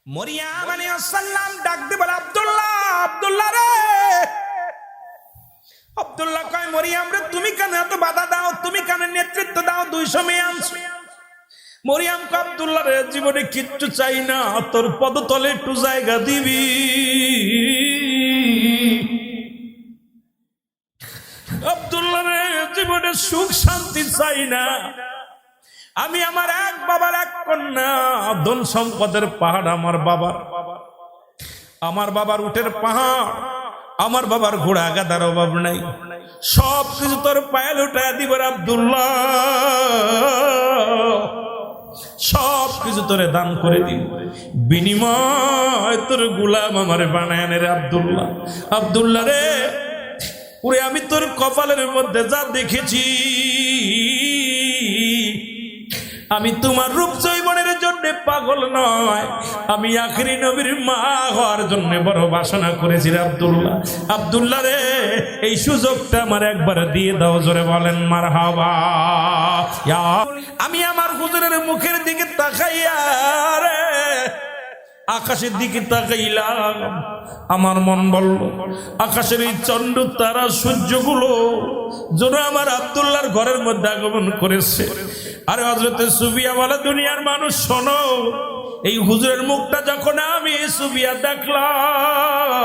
মরিয়াম আলাইহিস সালাম ডাক দিয়ে বলে, আব্দুল্লাহ, আব্দুল্লাহ রে। আব্দুল্লাহ কয়, মরিয়াম রে, তুমি কেন এত বাধা দাও? তুমি কেন নেতৃত্ব দাও? 200 মেয়ে আনছো। মরিয়াম কয়, আব্দুল্লাহ রে, জীবনে কিচ্ছু চাই না, তোর পদতলে একটু জায়গা দিবি। আব্দুল্লাহ রে, জীবনে সুখ শান্তি চাই না, আমি আমার এক বাবার এক কন্যা, ধন সম্পদের পাহাড় আমার বাবার, আমার বাবার উটের পাহাড়, আমার বাবার ঘোড়া গাদার অভাব নাই, সব কিছু তোর পায়ে লুটায় দিব আব্দুল্লাহ, সব কিছু তোরে দান করে দিব, বিনিময় তোর গোলাম আমারে বানায় রে আব্দুল্লাহ। আব্দুল্লাহ রে, ওরে আমি তোর কপালের মধ্যে যা দেখেছি, আমি তোমার রূপ যৌবনের জন্য পাগল নয়, আমি আখেরি নবীর মা হওয়ার জন্য বড় বাসনা করেছি আব্দুল্লাহ। আব্দুল্লাহ রে, এই সুযোগটা আমার একবার দিয়ে দাও, জোরে বলেন মারহাবা। আমি আমার হুজুরের মুখের দিকে তাকাইয়া রে আকাশের দিকে তাকাইলাম, আমার মন বলল আকাশের এই চন্দ্র তারা সূর্যগুলো যেন আমার আব্দুল্লাহর ঘরের মধ্যে আগমন করেছে। আরে হযরতে সুফিয়া বলে, দুনিয়ার মানুষ শোনো, এই হুজুরের মুখটা যখন আমি সুফিয়া দেখলাম,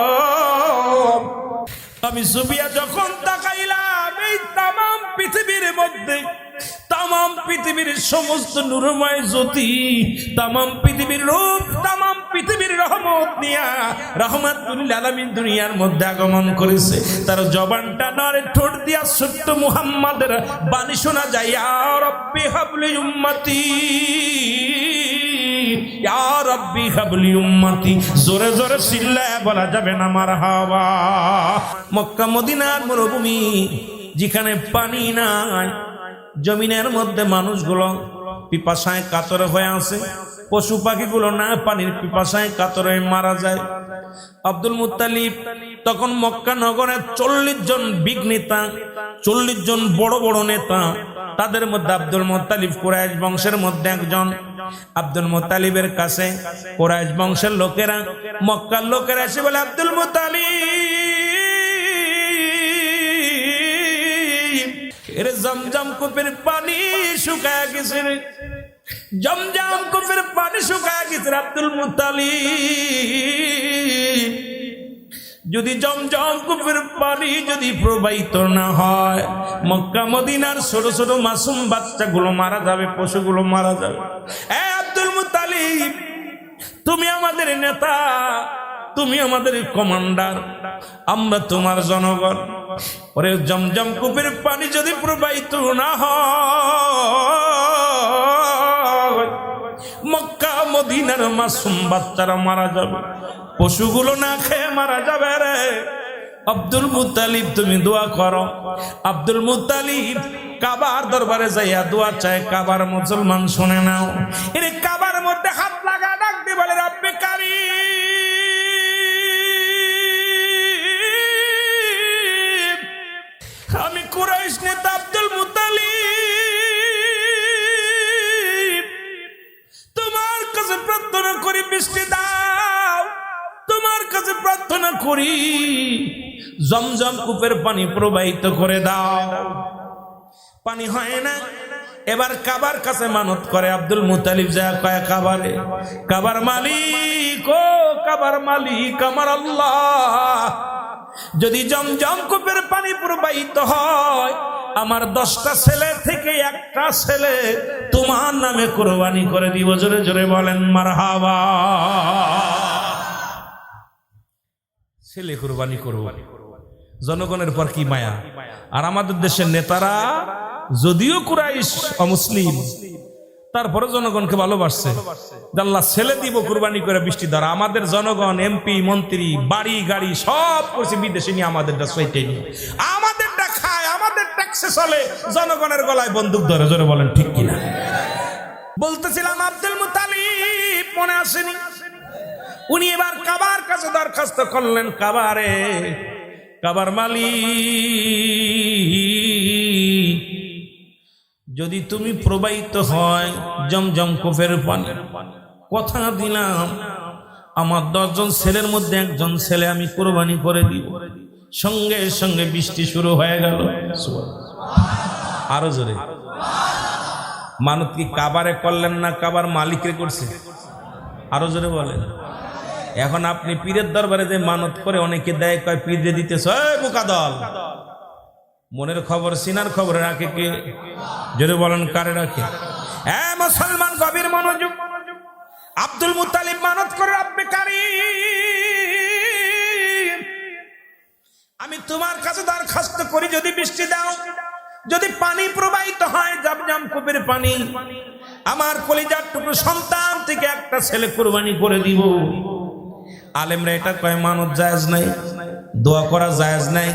আমি সুফিয়া যখন তাকাইলাম, এই তামাম পৃথিবীর মধ্যে, তামাম পৃথিবীর সমস্ত নূরময় জ্যোতি, তামাম পৃথিবীর রূপ, তামাম পৃথিবীর রহমত নিয়া রহমাতুল আলামিন দুনিয়ার মধ্যে আগমন করেছে। তার জবানটা নড়ে, ঠোঁট দিয়া সত্য মুহাম্মাদের বাণী শোনা যায়, ইয়া রাব্বি হাবলি উম্মতি, ইয়া রাব্বি হাবলি উম্মতি। জোরে জোরে চিল্লায়া বলা যাবে না মারহাবা। মক্কা মদিনার মরুভূমি, যেখানে পানি নাই, জমিনের মধ্যে মানুষগুলো পিপাসায় কাতর হয়ে আছে, পশু পাখিগুলো না পানির পিপাসায় কাতর হয়ে মারা যায়। আব্দুল মুত্তালিব তখন মক্কা নগরে 40 জন বিগ নেতা, 40 জন বড় বড় নেতা, তাদের মধ্যে আব্দুল মুত্তালিব কুরাইশ বংশের মধ্যে একজন। আব্দুল মুত্তালিবের কাছে কুরাইশ বংশের লোকেরা, মক্কার লোকেরা এসে বলে, আব্দুল মুত্তালিব, এর জমজম কূপের পানি শুকায় গেছে রে, জমজম কূপের পানি শুকায় গেছে। আব্দুল মুত্তালিব, যদি জমজম কূপের পানি যদি প্রবাহিত না হয়, মক্কা মদিনার ছোট ছোট মাসুম বাচ্চাগুলো মারা যাবে, পশুগুলো মারা যাবে। আব্দুল মুত্তালিব, তুমি আমাদের নেতা, তুমি আমাদের কমান্ডার, আমরা তোমার জনগণ। ওরে জমজম কূপের পানি যদি প্রবাহিত না হয়, মক্কা মদিনার মাসুম বাচ্চারা মারা যাবে, পশুগুলো না খেয়ে মারা যাবে রে। আব্দুল মুত্তালিব, তুমি দোয়া করো। আব্দুল মুত্তালিব কাবার দরবারে যাইয়া দোয়া চায়, কাবার মুসলমান শুনে নাও। এর কাবার মধ্যে হাত লাগা ডাক দিয়ে বলে, রব্বে কারীম, আমি কুরাইশ নেতা আব্দুল মুত্তালিব, তোমার কাছে প্রার্থনা করি বৃষ্টি দাও, তোমার কাছে প্রার্থনা করি জমজম কূপের পানি প্রবাহিত করে দাও। পানি হয় না, এবার কাবার কাছে মানত করে। আব্দুল মুত্তালিব যা কয় কাবারে, কাবার মালিক, ও কাবার মালিক আমার আল্লাহ, যদি জমজম কূপের পানি প্রবাহিত হয়, আমার 10টা ছেলে থেকে একটা ছেলে তোমার নামে কুরবানি করে দিব। জোরে জোরে বলেন মারহাবা। ছেলে কুরবানি করব, জনগণের পর কি মায়া। আর আমাদের দেশের নেতারা যদিও কুরাইশ অমুসলিম, তারপরে জনগণকে ভালোবাসছে, আল্লাহ ছেলে দিব কুরবানি করে বৃষ্টি দ্বারা। আমাদের জনগণ, এমপি মন্ত্রী, বাড়ি গাড়ি সব করছে বিদেশে নিয়ে, আমাদেরটা সইটে নিয়ে, আমাদেরটা খায়, আমাদের ট্যাক্সে চলে, জনগণের গলায় বন্দুক ধরে। জোরে বলেন ঠিক কিনা। বলতেছিলাম আব্দুল মুত্তালিব মনে আসেনি, উনি এবার কাবার কাছে দরখাস্ত করলেন, কাবারে, কাবার মালিক, যদি তুমি প্রবাহিত হয় জমজম কূপের পানি, কথা দিলাম আমার 10 জন ছেলের মধ্যে একজন ছেলে আমি কুরবানি করে দিব। সঙ্গে সঙ্গে বৃষ্টি শুরু হয়ে গেল। আরো জোরে। মানত কি কাবারে করলেন না কাবার মালিকরে করছে? আরো জোরে বলেন। এখন আপনি পীরের দরবারে যে মানত করে অনেকে দেয়, কয় পীরে দিতেছ, বোকা দল। মনের খবর সিনার খবর রাখে কে? জোরে বলেন, কারে রাখে? মুসলমান গভীর মনোযোগ। আব্দুল মুত্তালিব মানত করে, রব্বে কারীম, আমি তোমার কাছে দরখাস্ত করি, যদি বৃষ্টি দাও, যদি পানি প্রবাহিত হয় জামজাম কূপের পানি, আমার কলিজার টুকরো সন্তান থেকে একটা ছেলে কুরবানি করে দিব। আলেমরা এটা কয় মানত জায়েজ নাই, দোয়া করা জায়েজ নাই।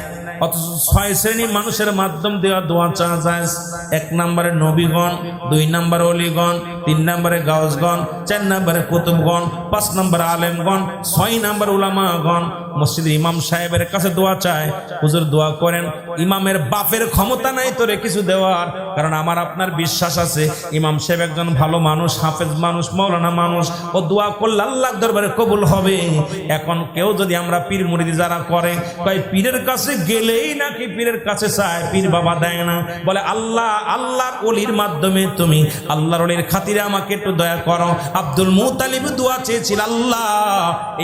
অথচ 6 শ্রেণীর মানুষের মাধ্যম দেওয়া দোয়া চাওয়া জায়েজ। 1 নম্বরে নবীগণ, 2 নম্বরে ওলিগণ, 3 নম্বরে গাউসগণ, 4 নম্বরে কুতুবগণ, 5 নম্বরে আলেমগণ, 6 নম্বরে উলামাগণ। মসজিদে ইমাম সাহেবের কাছে দোয়া চায়, হুজুর দোয়া করেন। ইমামের বাপের ক্ষমতা নাই তোরে কিছু দেওয়ার, কারণ আমার আপনার বিশ্বাস আছে ইমাম সাহেব একজন ভালো মানুষ, হাফেজ মানুষ, মাওলানা মানুষ, ও দোয়া করলে আল্লাহর দরবারে কবুল হবে। এখন কেউ যদি আমরা পীর মুরিদি যারা করে, কয় পীরের কাছে গেলেই নাকি পীরের কাছে চায়, পীর বাবা দেয় না, বলে আল্লাহ, আল্লাহর ওলির মাধ্যমে তুমি আল্লাহর ওলির খাতিরে আমাকে একটু দয়া করো। আব্দুল মুত্তালিব দোয়া চেয়েছিল, আল্লাহ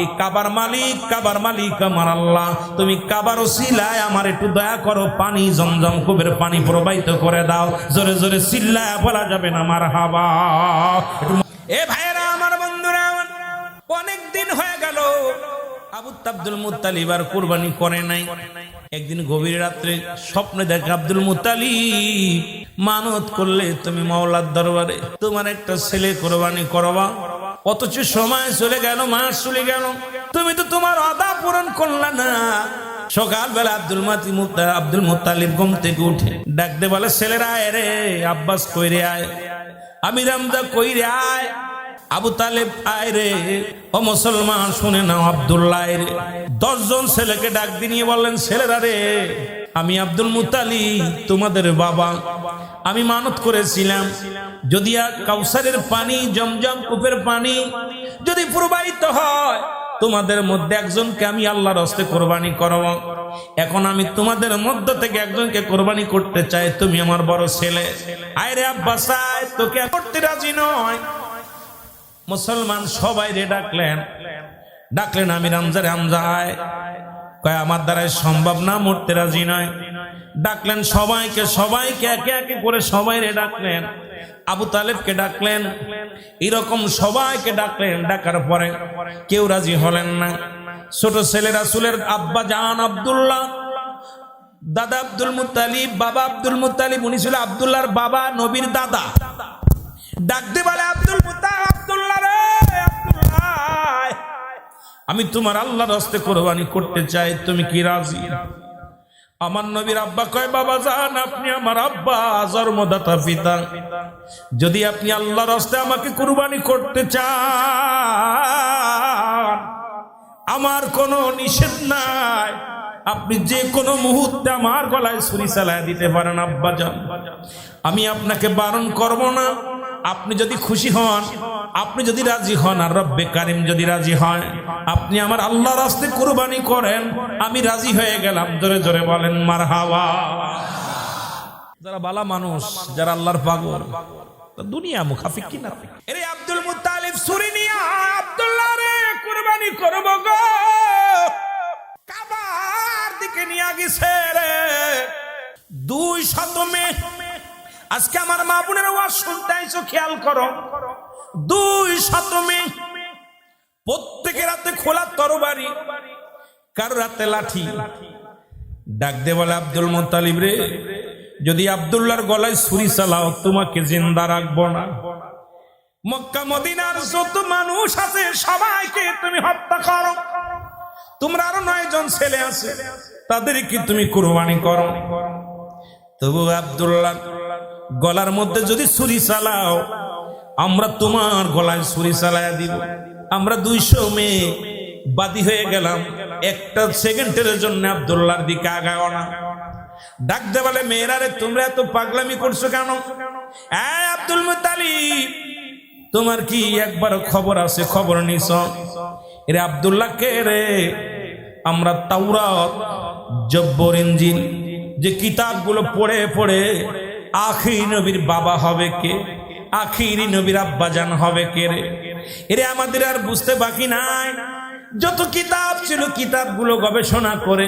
এই কাবার মালিক, কাবার মালিক আমার আল্লাহ, তুমি কাবার ওসিলায় আমার একটু দয়া করো, পানি জমজম কূপের পানি প্রবাহিত করে দাও। জোরে জোরে চিল্লায় বলা যাবে না মারহাবা? এ ভাইয়েরা আমার, বন্ধুরা আমার, অনেক দিন হয়ে গেল আব্দুল মুত্তালিব আর কুরবানি করে নাই। একদিন গভীর রাত্রে স্বপ্নে দেখে আব্দুল মুত্তালিব মানত করলে তুমি মাওলার দরবারে তোমার একটা ছেলে কুরবানি করবা, অথচ সময় চলে গেল, মাস চলে গেল, তুমি তো তোমার ওয়াদা পূরণ করলা না। সকালবেলা আব্দুল মুত্তালিব ঘুম থেকে উঠে ডাক দে, বলে ছেলেরা আয় রে, আব্বাস কইরে আয়, আমি রামদা কইরে আয়, আবু তালেব আয় রে, ও মুসলমান শুনে নাও, আব্দুল্লাহ আয় রে। 10 জন ছেলেকে ডাক দিয়ে বললেন, ছেলেরা রে, আমি আব্দুল মুত্তালিব তোমাদের বাবা, আমি মানত করেছিলাম যদি কাউসারের পানি, জমজম কূপের পানি যদি প্রবাহিত হয়, তোমাদের মধ্যে একজনকে আমি আল্লাহর হস্তে কোরবানি করব। এখন আমি তোমাদের মধ্য থেকে একজনকে কোরবানি করতে চাই, তুমি আমার বড় ছেলে, আয় রে আব্বাস আয়, তোকে করতে রাজি নয়। মুসলমান সবাই রে ডাকলেন, আমি রামজারে, হামজা আয়, কয় আমার দ্বারাই সম্ভব না, মরতে রাজি নয়। ডাকলেন সবাইকে, একে একে করে সবাই রে ডাকলেন। আবু তালেবকে ডাকলেন, এরকম সবাইকে ডাকলেন। ডাকার পরে কেউ রাজি হলেন না। ছোট ছেলে রাসূলের আব্বা জান আব্দুল্লাহ, দাদা আব্দুল মুত্তালিব, বাবা আব্দুল মুত্তালিব, উনি ছিল আব্দুল্লাহর বাবা, নবীর দাদা। ডাকতে বলে, আব্দুল মুত্তালিব, আব্দুল্লাহ রে, আব্দুল্লাহ আমি তোমার আল্লাহর হস্তে কোরবানি করতে চাই, তুমি কি রাজি? আমার নবীর আব্বা কয়, বাবা জান, আপনি আমার আব্বা, জন্মদাতা পিতা, যদি আপনি আল্লাহর হস্তে আমাকে কুরবানি করতে চান, আমার কোনো নিষেধ নাই, আপনি যে কোনো মুহূর্তে আমার গলায় ছুরি চালায় দিতে পারেন আব্বা জান, আমি আপনাকে বারণ করব না। আপনি যদি খুশি হন, আপনি যদি রাজি হন, আর রব্বে কারিম যদি রাজি হয়, আপনি আমার আল্লাহর রাস্তায় কুরবানি করেন, আমি রাজি হয়ে গেলাম। জোরে জোরে বলেন মারহাবা। যারা ভালো মানুষ, যারা আল্লাহর পাগল, দুনিয়া মুখাফিক কিনা। এরে আব্দুল মুত্তালিব ছুরি নিয়ে আব্দুল্লাহ রে কুরবানি করব গো, কাবার দিকে নিয়ে গেছে রে। 200 মেয়ে, আজকে আমার মা বোনের ওয়াজ শুনতে আইছো, খেয়াল করো, 200 মেয়ে, প্রত্যেকের হাতে খোলা তরবারি, কারোর হাতে লাঠি। ডাক দে বলে, আব্দুল মুত্তালিব রে, যদি আব্দুল্লাহর গলায় ছুরি চালাও, তোমাকে জিন্দা রাখবো না। মক্কা মদিনার যত মানুষ আছে সবাইকে তুমি হত্যা করো, তোমরা আরো 9 জন ছেলে আছে, তাদেরকে তুমি কুরবানি করো। তবু আব্দুল্লাহ গলার মধ্যে যদি ছুরি চালাও, আমরা তোমার গলায় ছুরি চালায়া দিব। আমরা 200 মেয়ে বাদী হয়ে গেলাম, একটা সেকেন্ডের জন্য আব্দুল্লাহর দিকে আগাও না। ডাক দে বলে, মেয়েরা রে, তোমরা এত পাগলামি করছো কেন? আব্দুল মুত্তালিব, তোমার কি একবার খবর আছে? খবর নিছ? এরে আব্দুল্লাহ কে রে? আমরা তাওরাত, জব্বর, ইনজিল যে কিতাবগুলো পড়ে পড়ে আখিরি নবীর বাবা হবে কে, আখিরি নবীর আব্বাজান হবে কে রে? এরে আমাদের আর বুঝতে বাকি নাই। যত কিতাব ছিল কিতাবগুলো গবেষণা করে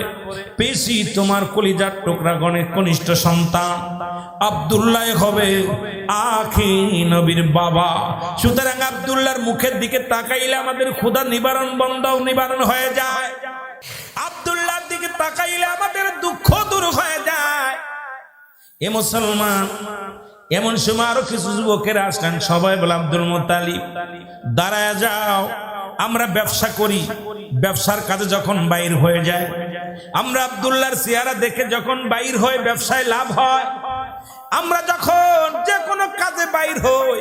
পেশি তোমার কলিজার টুকরা গণের কনিষ্ঠ সন্তান আব্দুল্লাহ হবে আখিরি নবীর বাবা। সুতরাং আব্দুল্লাহর মুখের দিকে তাকাইলে আমাদের ক্ষুধা নিবারণ বন্ধাও নিবারণ হয়ে যায়। আব্দুল্লাহর দিকে তাকাইলে আমাদের দুঃখ দূর হয়ে যায়। এ মুসলমান, এমন সময় আরো কিছু যুবকেরা আসলেন, সবাই বলে আব্দুল মুত্তালিব দাঁড়ায় যাও, আমরা ব্যবসা করি, ব্যবসার কাজে যখন বাইর হয়ে যায়, আমরা আব্দুল্লাহর চেহারা দেখে যখন বাইর হয়ে ব্যবসায় লাভ হয়, আমরা যখন যে কোনো কাজে বাইর হই,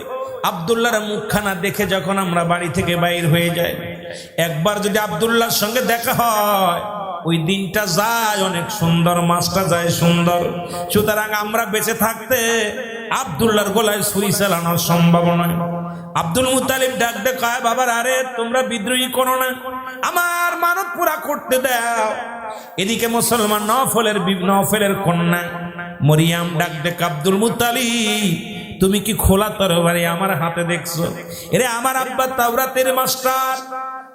আব্দুল্লাহর মুখখানা দেখে যখন আমরা বাড়ি থেকে বাইর হয়ে যাই, একবার যদি আব্দুল্লাহর সঙ্গে দেখা হয় ওই দিনটা যায় অনেক সুন্দর, মাসটা যায় সুন্দর। সুতরাং আমরা বেঁচে থাকতে আব্দুল্লাহর গলায় ছুরি চালানোর সম্ভাবনা। আব্দুল মুত্তালিব ডাক দে কয়, বাবার আরে তোমরা বিদ্রোহী করো না, আমার মানত পুরা করতে দাও। এদিকে মুসলমান নফলের কন্যা মরিয়াম ডাক দে, আব্দুল মুত্তালিব তুমি কি খোলা তরবারি আমার হাতে দেখছো? এরে আমার আব্বা তাওরাতের মাস্টার,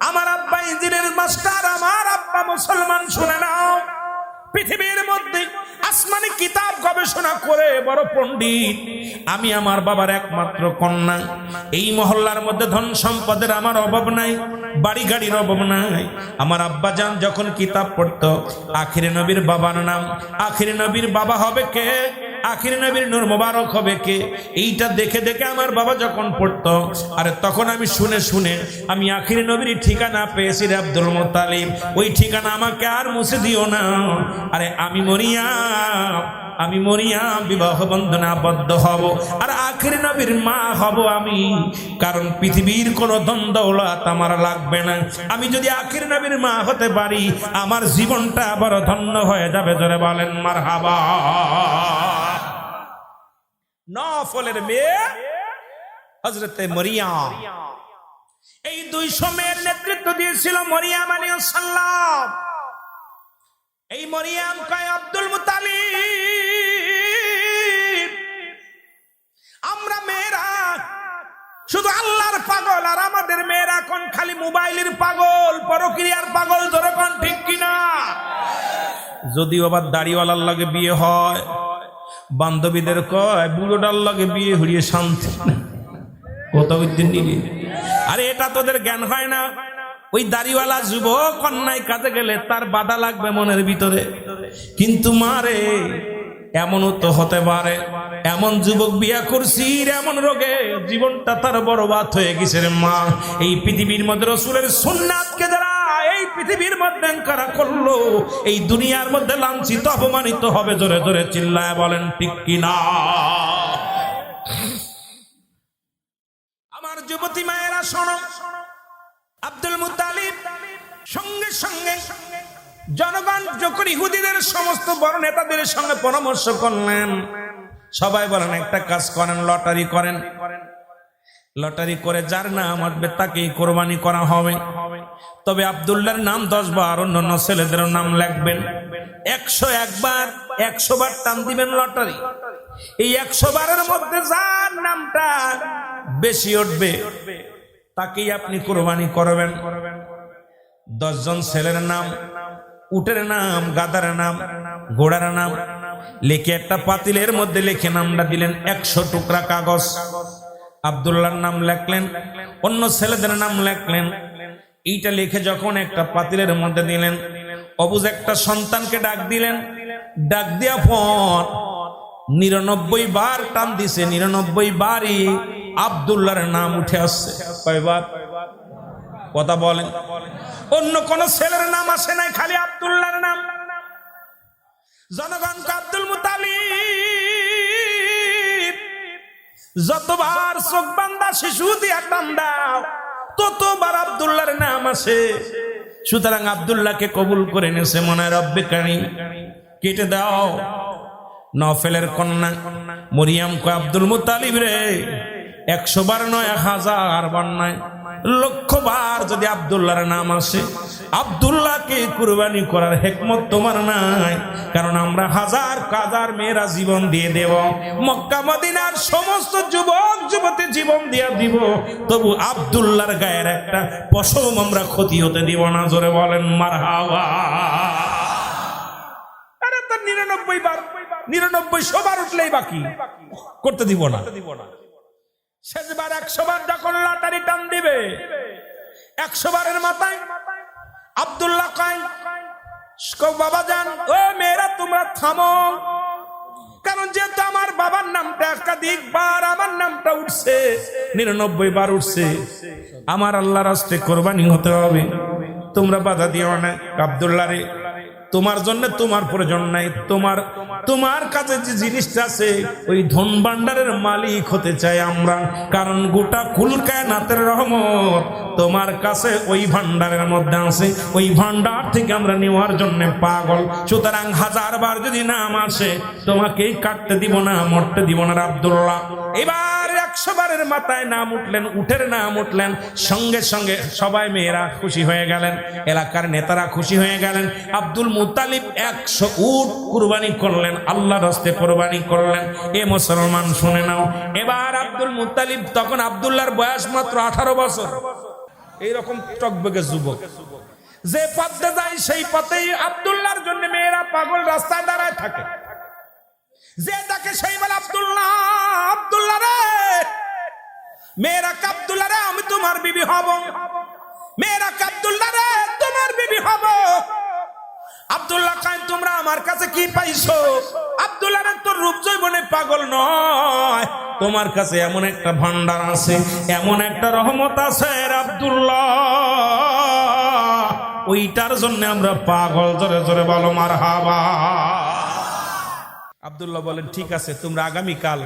আমার আব্বা ইনজিলের মাস্টার, আমার আব্বা মুসলমান। শুনে নাও, পৃথিবীর মধ্যে আসমানি কিতাব গবেষণা করে বড় পণ্ডিত আমি, আমার বাবার একমাত্র কন্যা। এই মহল্লার মধ্যে ধন সম্পদের আমার অভাব নাই, বাড়ি গাড়ির অভাব নাই। আমার আব্বা জান যখন কিতাব পড়তো, আখিরে নবীর বাবার নাম, আখিরে নবীর বাবা হবে কে, আখিরে নবীর নূর মোবারক হবে কে, এইটা দেখে দেখে আমার বাবা যখন পড়তো, আরে তখন আমি শুনে শুনে আমি আখিরে নবীর ঠিকানা পেয়েছি রে আব্দুল মুত্তালিব। ওই ঠিকানা আমাকে আর মুছে দিও না। আরে আমি মরিয়াম বিবাহ বন্ধনে আবদ্ধ হব, আর আখিরে নবীর মা হব আমি। কারণ পৃথিবীর কোনো ধন দৌলত আমার লাগবে না। আমি যদি আখিরে নবীর মা হতে পারি, আমার জীবনটা বড় ধন্য হয়ে যাবে। জোরে বলেন মারহাবা। নফলের মেয়ে হযরতে মরিয়াম, এই 200 মেয়ের নেতৃত্ব দিয়েছিল মরিয়াম আলাইহিস সালাম। এই মরিয়াম কয়, আব্দুল মুত্তালিব আমরা মেয়েরা শুধু আল্লাহর পাগল, আর আমাদের মেয়েরা এখন খালি মোবাইলের পাগল, পরক্রিয়ার পাগল। ধরে কোন ঠিক কিনা? যদিও আবার দাড়িওয়ালার লাগে বিয়ে হয়, বান্ধবীদের কয় বুড়োটার লাগে বিয়ে হরিয়ে শান্তি। কোথাও দিন নিবি, আরে এটা তোদের জ্ঞান হয় না। ওই দাড়িওয়ালা যুবক অন্যায় কাজে গেলে তার বাধা লাগবে মনের ভিতরে, কিন্তু মারে এমনও তো হতে পারে এমন যুবক বিয়া করছি এমন রোগে জীবনটা তার বরবাদ হয়ে গেছে রে মা। এই পৃথিবীর মধ্যে রাসূলের সুন্নাতকে যারা এই পৃথিবীর মধ্যে কারা করলো, এই দুনিয়ার মধ্যে লাঞ্ছিত অপমানিত হবে। জোরে জোরে চিল্লায় বলেন ঠিক কিনা? আমার যুবতী মায়েরা শোনো, আব্দুল মুত্তালিব সঙ্গে সঙ্গে জনগণ যখন ইহুদিদের সমস্ত বড় নেতাদের সঙ্গে পরামর্শ করলেন, সবাই বলেন একটা কাজ করেন, লটারি করেন। লটারি করে যার নাম আসবে তাকেই কোরবানি করা হবে। তবে আব্দুল্লাহর নাম 10 বার, অন্যান্য ছেলেদের নাম লিখবেন। 101 বার টান দিবেন লটারি। এই 100 বারের মধ্যে যার নামটা বেশি উঠবে তাকেই আপনি কোরবানি করবেন। 10 জন ছেলের নাম, উটের নাম, গাধার নাম, ঘোড়ার নাম লিখে একটা পাতিলের মধ্যে লিখে নামটা দিলেন। 100 টুকরা কাগজ আব্দুল্লাহর নাম লিখলেন, অন্য ছেলেদের নাম লিখলেন। এইটা লিখে যখন একটা পাতিলের মধ্যে দিলেন, অবুঝ একটা সন্তানকে ডাক দিলেন। ডাক দেওয়ার পর 99 বার টান দিছে, 99 বারই আব্দুল্লাহর নাম উঠে আসছে। কয়বার? কথা বলেন। অন্য কোন ছেলের নাম আসে নাই, খালি আব্দুল্লাহর নাম। জনগণকে আব্দুল মুত্তালিব যতবার চোখ বান্ধা শিশু দিয়া টান দাও ততবার আব্দুল্লাহর নাম আসে। সুতরাং আব্দুল্লাহকে কবুল করে নেছে মনে রব্বে কারীম। কেটে দাও। নফলের কন্যা মরিয়াম কয়, আব্দুল মুত্তালিব রে 100 বার নয় 1000 বার নয় লক্ষবার যদি আব্দুল্লাহর নাম আসে, আব্দুল্লাহকে কুরবানি করার হিকমত তোমার নাই। কারণ আমরা হাজার হাজার মেয়েরা জীবন দিয়ে দেব, মক্কা মদিনার সমস্ত যুবক যুবতী জীবন দিয়ে দিব, তবু আব্দুল্লাহর গায়ের একটা পশম আমরা ক্ষতি হতে দিব না। জোরে বলেন মারহাবা। আরে তার 99 বার উঠলেই বাকি করতে দিব না। শেষবার 100 বার যখন লটারি টান দিবে, 100 বারের মাথায় আব্দুল্লাহ কয়, বাবা যান, ও মেয়েরা তোমরা থামো, কারণ যেহেতু আমার বাবার নামটা একাধিকবার আমার নামটা উঠছে, 99 বার উঠছে, আমার আল্লাহর রাস্তায় কোরবানি হতে হবে, তোমরা বাধা দিও না। আব্দুল্লাহ রে, তোমার জন্য তোমার প্রয়োজন নাই, তোমার কাছে যে জিনিসটা আছে ওই ধন ভান্ডারের মালিক হতে চাই আমরা, কারণ গোটা কুল কায়নাতের রহমত তোমার কাছে ওই ভান্ডারের মধ্যে আছে, ওই ভান্ডার থেকে আমরা নেওয়ার জন্য পাগল। সুতরাং 1000 বার যদি নাম আসে তোমাকেই কাটতে দিব না, মরতে দিব না আব্দুল্লাহ। এবার 100 বারের মাথায় নাম উঠলেন, উঠের নাম উঠলেন, সঙ্গে সঙ্গে সবাই মেয়েরা খুশি হয়ে গেলেন, এলাকার নেতারা খুশি হয়ে গেলেন। আব্দুল মুত্তালিব 100 উট কুরবানি করলেন, আল্লাহর রাস্তায় কুরবানি করলেন। এ মুসলমান শুনে নাও, এবার আব্দুল মুত্তালিব, তখন আব্দুল্লাহর বয়স মাত্র 18 বছর। এইরকম টকবগে যুবক, যে পথে যায় সেই পথেই আব্দুল্লাহর জন্য মেয়েরা পাগল রাস্তায় দাঁড়ায় থাকে। যে দেখে সেই বলে, আব্দুল্লাহ, আব্দুল্লাহ রে, মেয়েরা আব্দুল্লাহ রে, আমি তোমার বিবি হব, মেয়েরা আব্দুল্লাহ রে, তোমার বিবি হব। আব্দুল্লাহ কয়, তোমরা আমার কাছে কি পাইছো? আব্দুল্লাহ রে, তোর রূপ যৌবনে পাগল নয়, তোমার কাছে এমন একটা ভান্ডার আছে, এমন একটা রহমত আছে আব্দুল্লাহ, ওইটার জন্য আমরা পাগল। জোরে জোরে বলো মারহাবা। আব্দুল্লাহ বলেন, ঠিক আছে, তোমরা আগামীকাল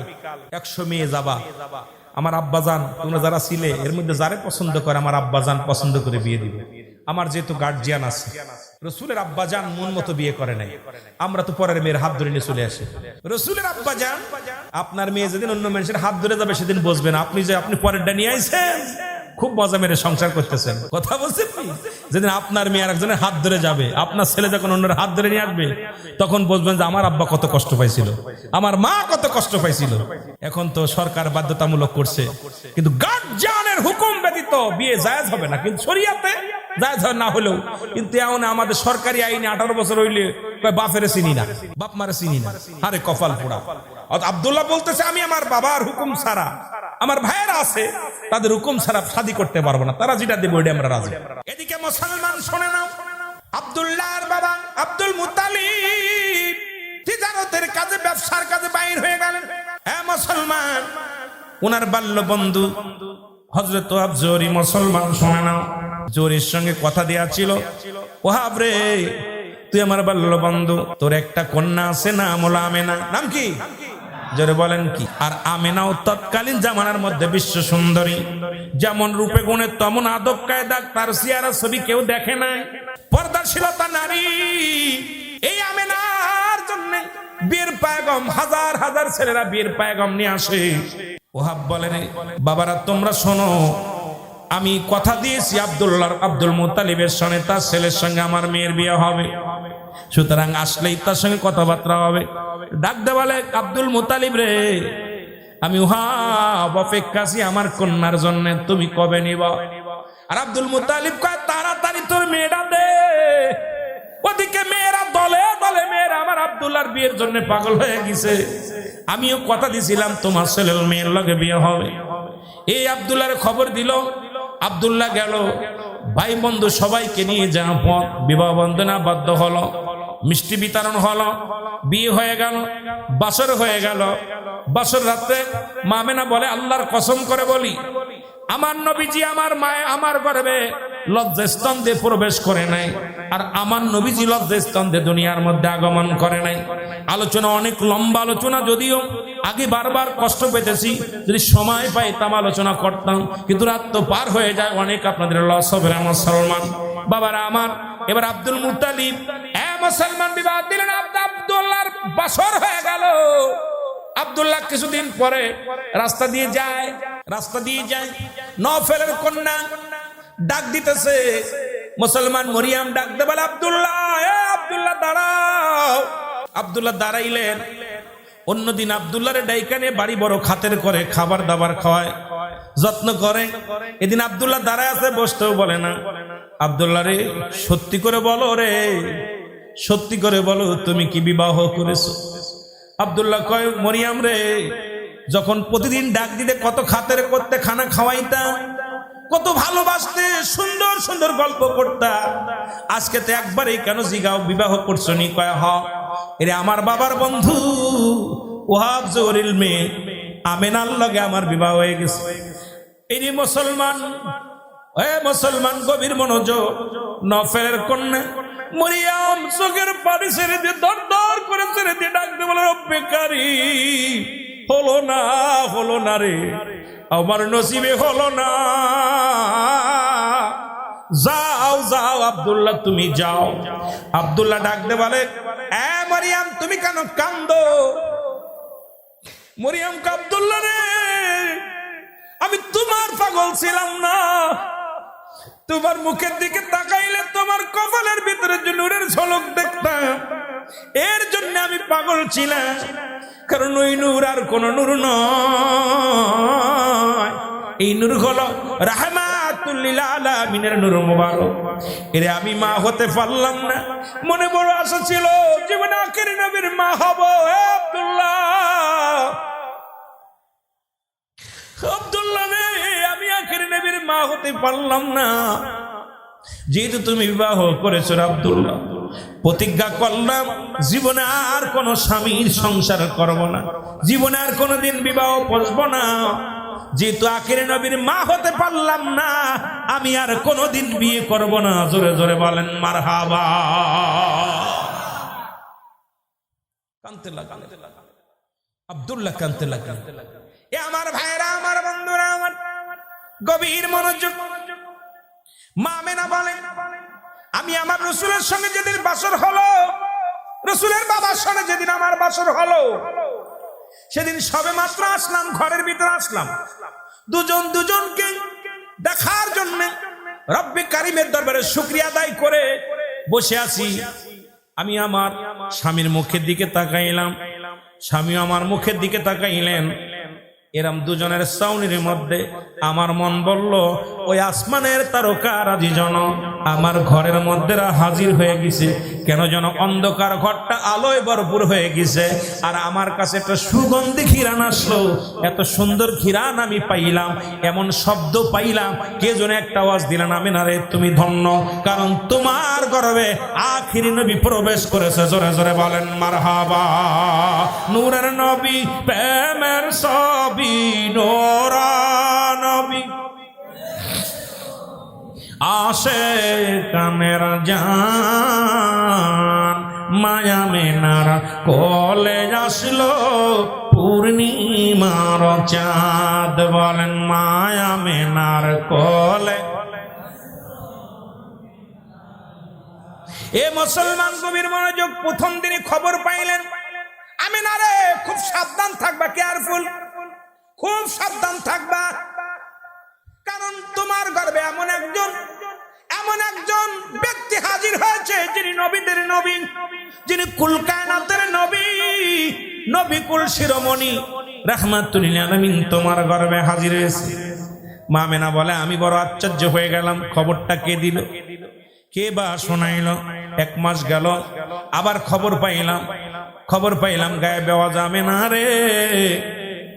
100 মেয়ে যাবা, আমার আব্বাজান, তোমরা যারা ছিলে এর মধ্যে যারে পছন্দ করে আমার আব্বাজান পছন্দ করে বিয়ে দিবে। আমার যেহেতু গার্জিয়ান আছে, রসুলের আব্বাজান মন মতো বিয়ে করে নাই, আমরা তো পরের মেয়ের হাত ধরে নিয়ে চলে আসি। রসুলের আব্বাজান, আপনার মেয়ে যেদিন অন্য মানুষের হাত ধরে যাবে সেদিন বসবেন, আপনি পরেরটা নিয়ে আইছেন, খুব মজা মেরে সংসার করতেছেন। কথা বলছেন কি? যেদিন আপনার মেয়ে আরেকজনের হাত ধরে যাবে, আপনার ছেলে যখন অন্যের হাত ধরে নিয়ে আসবে, তখন বলবেন যে আমার আব্বা কত কষ্ট পাইছিল, আমার মা কত কষ্ট পাইছিল। এখন তো সরকার বাধ্যতামূলক করছে, কিন্তু গার্জিয়ানের হুকুম ব্যতীত বিয়ে জায়েজ হবে না, কিন্তু শরিয়াতে জায়েজ হয় না হলেও, কিন্তু এখন আমাদের সরকারি আইনে 18 বছর হইলে বাপেরে চিনি না, বাপ মারে চিনি না। আরে কপাল পোড়া। আব্দুল্লাহ বলতেছে, আমি আমার বাবার হুকুম ছাড়া, আমার ভাইয়েরা আছে তাদের হুকুম ছাড়া শাদী করতে পারবো না, তারা যেটা দেবে ওইটা আমরা রাজি। এদিকে মুসলমান শুনে নাও, আব্দুল্লাহর বাবা আব্দুল মুত্তালিব তিজারতের কাজে, ব্যবসার কাজে বাইর হয়ে গেলেন। হ্যাঁ মুসলমান, ওনার বাল্য বন্ধু হযরত আবজরি, মুসলমান শুনে নাও, জরির সঙ্গে কথা দেয়া ছিল, ওহাব রে, তুই আমার বাল্য বন্ধু, তোর একটা কন্যা আছে, নাম হলো আমেনা। নাম কি? জোরে বলেন কি? আর আমেনাও তৎকালীন জামানার মধ্যে বিশ্ব সুন্দরী, যেমন রূপে গুণে তেমন আদব কায়দা, তার চেহারা ছবি কেউ দেখে নাই, পর্দাশীলতা নারী। এই আমেনার জন্য বীর পায়গম, হাজার হাজার ছেলেরা বীর পায়গম নিয়ে আসে। ওহাব বলেন, বাবারা তোমরা শোনো, আমি কথা দিয়েছি আব্দুল মুত্তালিবের সঙ্গে, তার ছেলের সঙ্গে আমার মেয়ের বিয়ে হবে, সুতরাং আসলেই তার সঙ্গে কথাবার্তা হবে। ডাক দে বলে, আব্দুল মুত্তালিব রে, আমি ওহাব অপেক্ষাছি আমার কন্যার জন্য, তুমি কবে নিবা? আর আব্দুল মুত্তালিব কয়, তাড়াতাড়ি তোর মেয়েটা দে। ওদিকে মেয়েরা দলে দলে, মেয়েরা আমার আব্দুল্লাহর বিয়ের জন্য পাগল হয়ে গেছে। আমিও কথা দিছিলাম তোমার ছেলের মেয়ের লগে বিয়ে হবে। এই আব্দুল্লাহর খবর দিল, আব্দুল্লাহ গেল, ভাই বন্ধু সবাইকে নিয়ে যা পথ, বিবাহ বন্ধনা বাধ্য হলো, মিষ্টি বিতরণ হলো, বিয়ে হয়ে গেল, বাসর হয়ে গেল। বাসর রাতে মা আমেনা বলে, আল্লাহর কসম করে বলি, আমার নবীজি আমার মায়ে আমার গর্ভে লজ্জাস্থানে প্রবেশ করে নাই, আর আমার নবীজি লজ্জাস্থানে দুনিয়ার মধ্যে আগমন করে নাই। আলোচনা অনেক লম্বা আলোচনা, যদিও আগে বারবার কষ্ট পেতেছি, যদি সময় পাইতাম আলোচনা করতাম, কিন্তু রাত তো পার হয়ে যায়, অনেক আপনাদের লস হবে মুসলমান বাবারা আমার। এবার আব্দুল মুত্তালিব মুসলমান বিবাহ দিলেন, আব্দুল্লাহর বাসর হয়ে গেল। আব্দুল্লাহ কিছুদিন পরে রাস্তা দিয়ে যায়, নফলের কন্যা ডাক দিতেছে, মুসলমান মরিয়াম ডাক দে বলে, আব্দুল্লাহ, এ আব্দুল্লাহ দাঁড়াও। আব্দুল্লাহ দাঁড়াইলেন। অন্যদিন আব্দুল্লাহরে ডাইকানে বাড়ি বড় খাতের করে, খাবার দাবার খাওয়ায়, যত্ন করে। এদিন আব্দুল্লাহ দাঁড়ায় আছে, বসতেও বলে না। আব্দুল্লাহ রে, সত্যি করে বলো রে, সত্যি করে বলো, তুমি কি বিবাহ করেছো? আব্দুল্লাহ কয়, মরিয়াম রে, যখন প্রতিদিন ডাক দিতে কত খাতের করতে, খানা খাওয়াইতা, কত ভালোবাসতে, সুন্দর সুন্দর গল্প করতা, আজকে তো একবারেই কেন জিগাও বিবাহ করছো নি? কয়, হ, এরে আমার বাবার বন্ধু ওয়াহাব জহুরুল মেয়ে আমেনার লগে আমার বিবাহ হয়ে গেছে। এই মুসলমান, এ মুসলমান, গভীর মনোযোগ। নফলের কন্যা মরিয়াম চোখের পানি ছেড়ে দিয়ে দর দর করে ছেড়ে দিয়ে ডাকতে বলে, রব্বে কারীম, হলো না, হলো না রে, আমার নসিবে হলো না। যাও যাও আব্দুল্লাহ, তুমি যাও। আব্দুল্লাহ ডাকতে বলে, এ মরিয়াম, তুমি কেন কান্দো? মরিয়াম কে, আব্দুল্লাহ রে, আমি তোমার পাগল ছিলাম না, তোমার মুখের দিকে তাকাইলে তোমার কপালের ভিতরে যে নূরের ঝলক দেখতাম, এর জন্য আমি পাগল ছিলাম। কারণ ওই নূর আর কোন নূর নয়, এই নূর হলো রাহমাতুল লিল আলামিনের নূর মুবারক। এরে আমি মা হতে পারলাম না, মনে বড় আশা ছিল জীবনে আখেরি নবীর মা হব। আব্দুল্লাহ, আব্দুল্লাহ রে, আমি আখেরি নবীর মা হতে পারলাম না। যেহেতু তুমি বিবাহ করেছো আব্দুল্লাহ, প্রতিজ্ঞা করলাম জীবনে আর কোন স্বামীর সংসার করব না, জীবনে আর কোনদিন বিবাহ পড়ব না। যেহেতু আখেরি নবীর মা হতে পারলাম না, আমি আর কোনদিন বিয়ে করব না। জোরে জোরে বলেন মারহাবা। কানতে লাগা আব্দুল্লাহ, কানতে লাগা। এ আমার ভাইরা, আমার বন্ধুরা, আমার গভীর মনোযোগ। মা আমেনা বলেন, আমি আমার রসুলের সঙ্গে যেদিন বাসর হলো, রসুলের বাবার সঙ্গে যেদিন আমার বাসর হলো, সেদিন সবে মাত্র আসলাম, ঘরের ভিতরে আসলাম, দুজন দুজনকে দেখার জন্য রব্বে কারিমের দরবারে শুকরিয়া আদায় করে বসে আছি। আমি আমার স্বামীর মুখের দিকে তাকাইলাম, স্বামী আমার মুখের দিকে তাকাইলেন। এরম দুজনের সাউনির মধ্যে আমার মন বলল, ওই আসমানের তারকারাজি জন আমার ঘরের মধ্যে হাজির হয়ে গেছে। কেন যেন অন্ধকার ঘরটা আলোয় ভরপুর হয়ে গেছে, আর আমার কাছে একটা সুগন্ধি খিরান আসলো। এত সুন্দর খিরান আমি পাইলাম, এমন শব্দ পাইলাম, কে যেন একটা আওয়াজ দিলেন, আমেনা রে, তুমি ধন্য, কারণ তোমার গর্ভে আখিরি নবী প্রবেশ করেছে। জোরে জোরে বলেন মারহাবা। নূরের নবী, প্রেমের ছবি, নোরা নবী, আশিকানের জান, মায়া মেনার কোলে আসলো পূর্ণিমার চাঁদ। বলেন মায়া মেনার কোলে। এ মুসলমান, গভীর মনোযোগ। প্রথম দিনে খবর পাইলেন, আমেনা রে, খুব সাবধান থাকবা, কেয়ারফুল, খুব সাবধান থাকবা, কারণ তোমার গর্ভে এমন একজন ব্যক্তি হাজির হয়েছে, যিনি নবীদের নবী, যিনি কুল কায়নাতের নবী, নবী কুল শিরোমণি রাহমাতুল লিল আলামিন তোমার গর্ভে হাজির হয়েছে। মা আমেনা বলে, আমি বড় আশ্চর্য হয়ে গেলাম। খবরটা কে দিল, কে বা শোনাইল? 1 মাস গেল, আবার খবর পাইলাম গায়ে বেওয়াজ, আমেনা রে,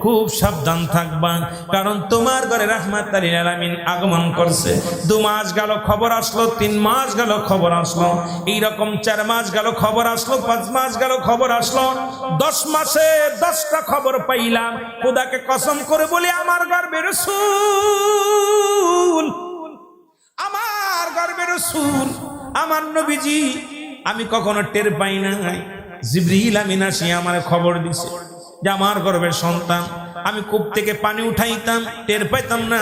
খুব সাবধান থাকবা, কারণ তোমার ঘরে রাহমাতুল লিল আলামিন আগমন করছে। 2 মাস গেল, খবর আসলো, 3 মাস গেল, খবর আসলো, এইরকম 4 মাস গেল, খবর আসলো, 5 মাস গেল, খবর আসলো, 10 মাসে 10টা খবর পাইলাম। খোদাকে কসম করে বলি, আমার গর্ভে রাসূল, আমার গর্ভে রাসূল, আমার নবীজি, আমি কখনো টের পাই নাই। জিবরিল আমিন আসি আমার খবর দিছে যে আমার গর্ভের সন্তান। আমি কূপ থেকে পানি উঠাইতাম, টের পাইতাম না।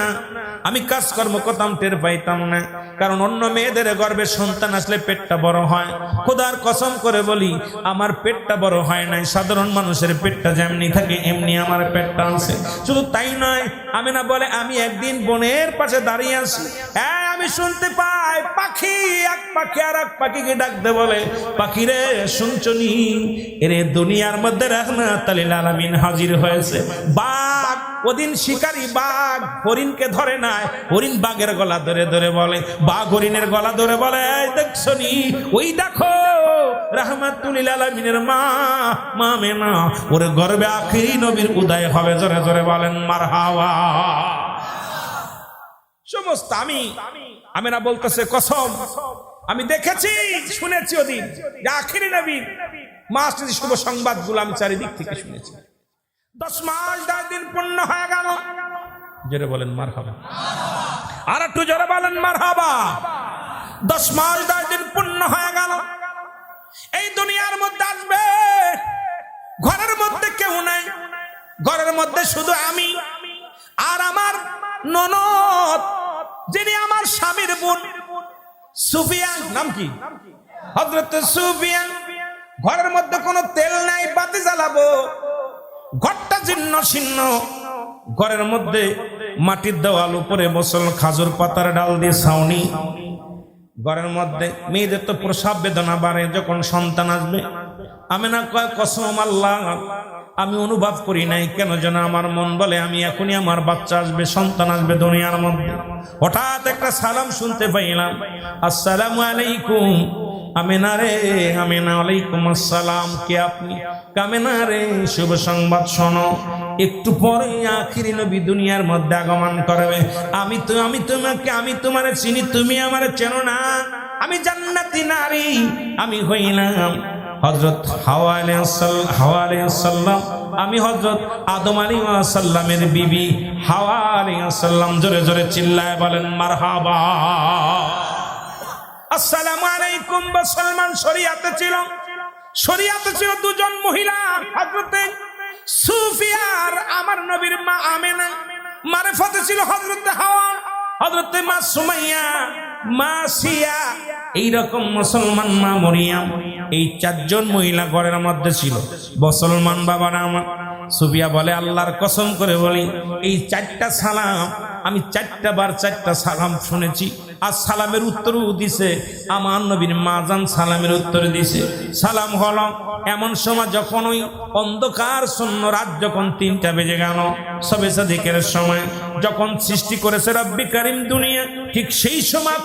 আমি কাজকর্ম করতাম টের পাইতাম না, কারণ অন্য মেয়েদের গর্ভে সন্তান আসলে পেটটা বড় হয়। খোদার কসম করে বলি আমার পেটটা বড় হয় নাই, সাধারণ মানুষের পেটটা যেমনি থাকে এমনি আমার পেটটা আছে। শুধু তাই নয়, আমিনা বলে আমি একদিন বনের পাশে দাঁড়িয়ে আছি, আমি শুনতে পাই পাখি এক পাখি আর এক পাখিকে ডাকতে বলে, পাখি রে শুনছনি, এরে দুনিয়ার মধ্যে রাহমাতুল লিল আলামিন হাজির হয়েছে। বাঘ ওদিন শিকারী বাঘ হরিণকে ধরে নাই, হরিণ বাঘের গলা ধরে ধরে বলে, বাঘ হরিণের গলা ধরে বলে, এই দেখছনি, ওই দেখো রাহমাতুল লিল আলামিনের মা আমেনা, ওর গর্ভে আখিরি নবীর উদয় হবে। জোরে জোরে বলেন মারহাবা। সমস্ত আমেনা বলতেছে কসম, আমি দেখেছি শুনেছি ওদিন যে আখিরি নবী মাস শুভ সংবাদগুলো আমি চারিদিক থেকে শুনেছি। 10 মাস 10 দিন পূর্ণ হয়ে গেল। জোরে বলেন মারহাবা। আর একটু জোরে বলেন মারহাবা। 10 মাস 10 দিন পূর্ণ হয়ে গেল। এই দুনিয়ার মধ্যে আসবে, ঘরের মধ্যে কেউ নাই, ঘরের মধ্যে শুধু আমি আর আমার ননদ, যিনি আমার স্বামীর বোন সুফিয়ান। নাম কি? হযরত সুফিয়ান। ঘরের মধ্যে কোনো তেল নাই, বাতি জ্বালাবো, ঘরটা জীর্ণ শীর্ণ। ঘরের মধ্যে মাটির দেওয়াল, উপরে বসল খাজুর পাতার ডাল দিয়ে ছাউনি। ঘরের মধ্যে মেয়েদের তো প্রসব বেদনা বাড়ে যখন সন্তান আসবে। আমেনা কয় কসম আল্লাহ, আমি অনুভব করি নাই, কেন যেন আমার মন বলে আমি এখনই আমার বাচ্চা আসবে, সন্তান আসবে দুনিয়ার মধ্যে। হঠাৎ একটা সালাম শুনতে পাইলাম, আসসালামু আলাইকুম। আমেনা রে, আমেনা ওয়ালাইকুম আসসালাম। কে আপনি? আমেনা রে, শুভ সংবাদ শোনো, একটু পরে আখিরি নবী দুনিয়ার মধ্যে আগমন করবে। আমি তোমারে চিনি, তুমি আমারে চেনো না। আমি জান্নাতি নারী, আমি হইলাম হযরত হাওয়া আলাইহিস সালাম, আমি হযরত আদম আলাইহিস সালামের বিবি হাওয়া আলাইহিস সালাম। জোরে জোরে চিল্লায় বলেন মারহাবা। আসসালামু আলাইকুম। মুসলমান শরিয়াতে ছিল দুজন মহিলা, হযরতে সুফিয়ার আমার নবীর মা আমেনা, মারফতে ছিল হযরতে হাওয়া, হযরতে মা সুমাইয়া, মা সিয়া, এইরকম মুসলমান মা মরিয়াম। এই 4 জন মহিলা ঘরের মধ্যে ছিল। মুসলমান বাবারা আমার, সুফিয়া বলে আল্লাহর কসম করে বলি, এই 4টা সালাম আমি 4টা বার 4টা সালাম শুনেছি। আর সালামের উত্তরও দিছে আমার নবীর মা জান, সালামের উত্তর দিছে। সালাম হলো এমন সময় যখন ওই অন্ধকার শূন্য রাত যখন 3টা বেজে গেল, সবে সাদিকের সময় যখন সৃষ্টি করেছে রব্বি কারীম দুনিয়া, ঠিক সেই সময়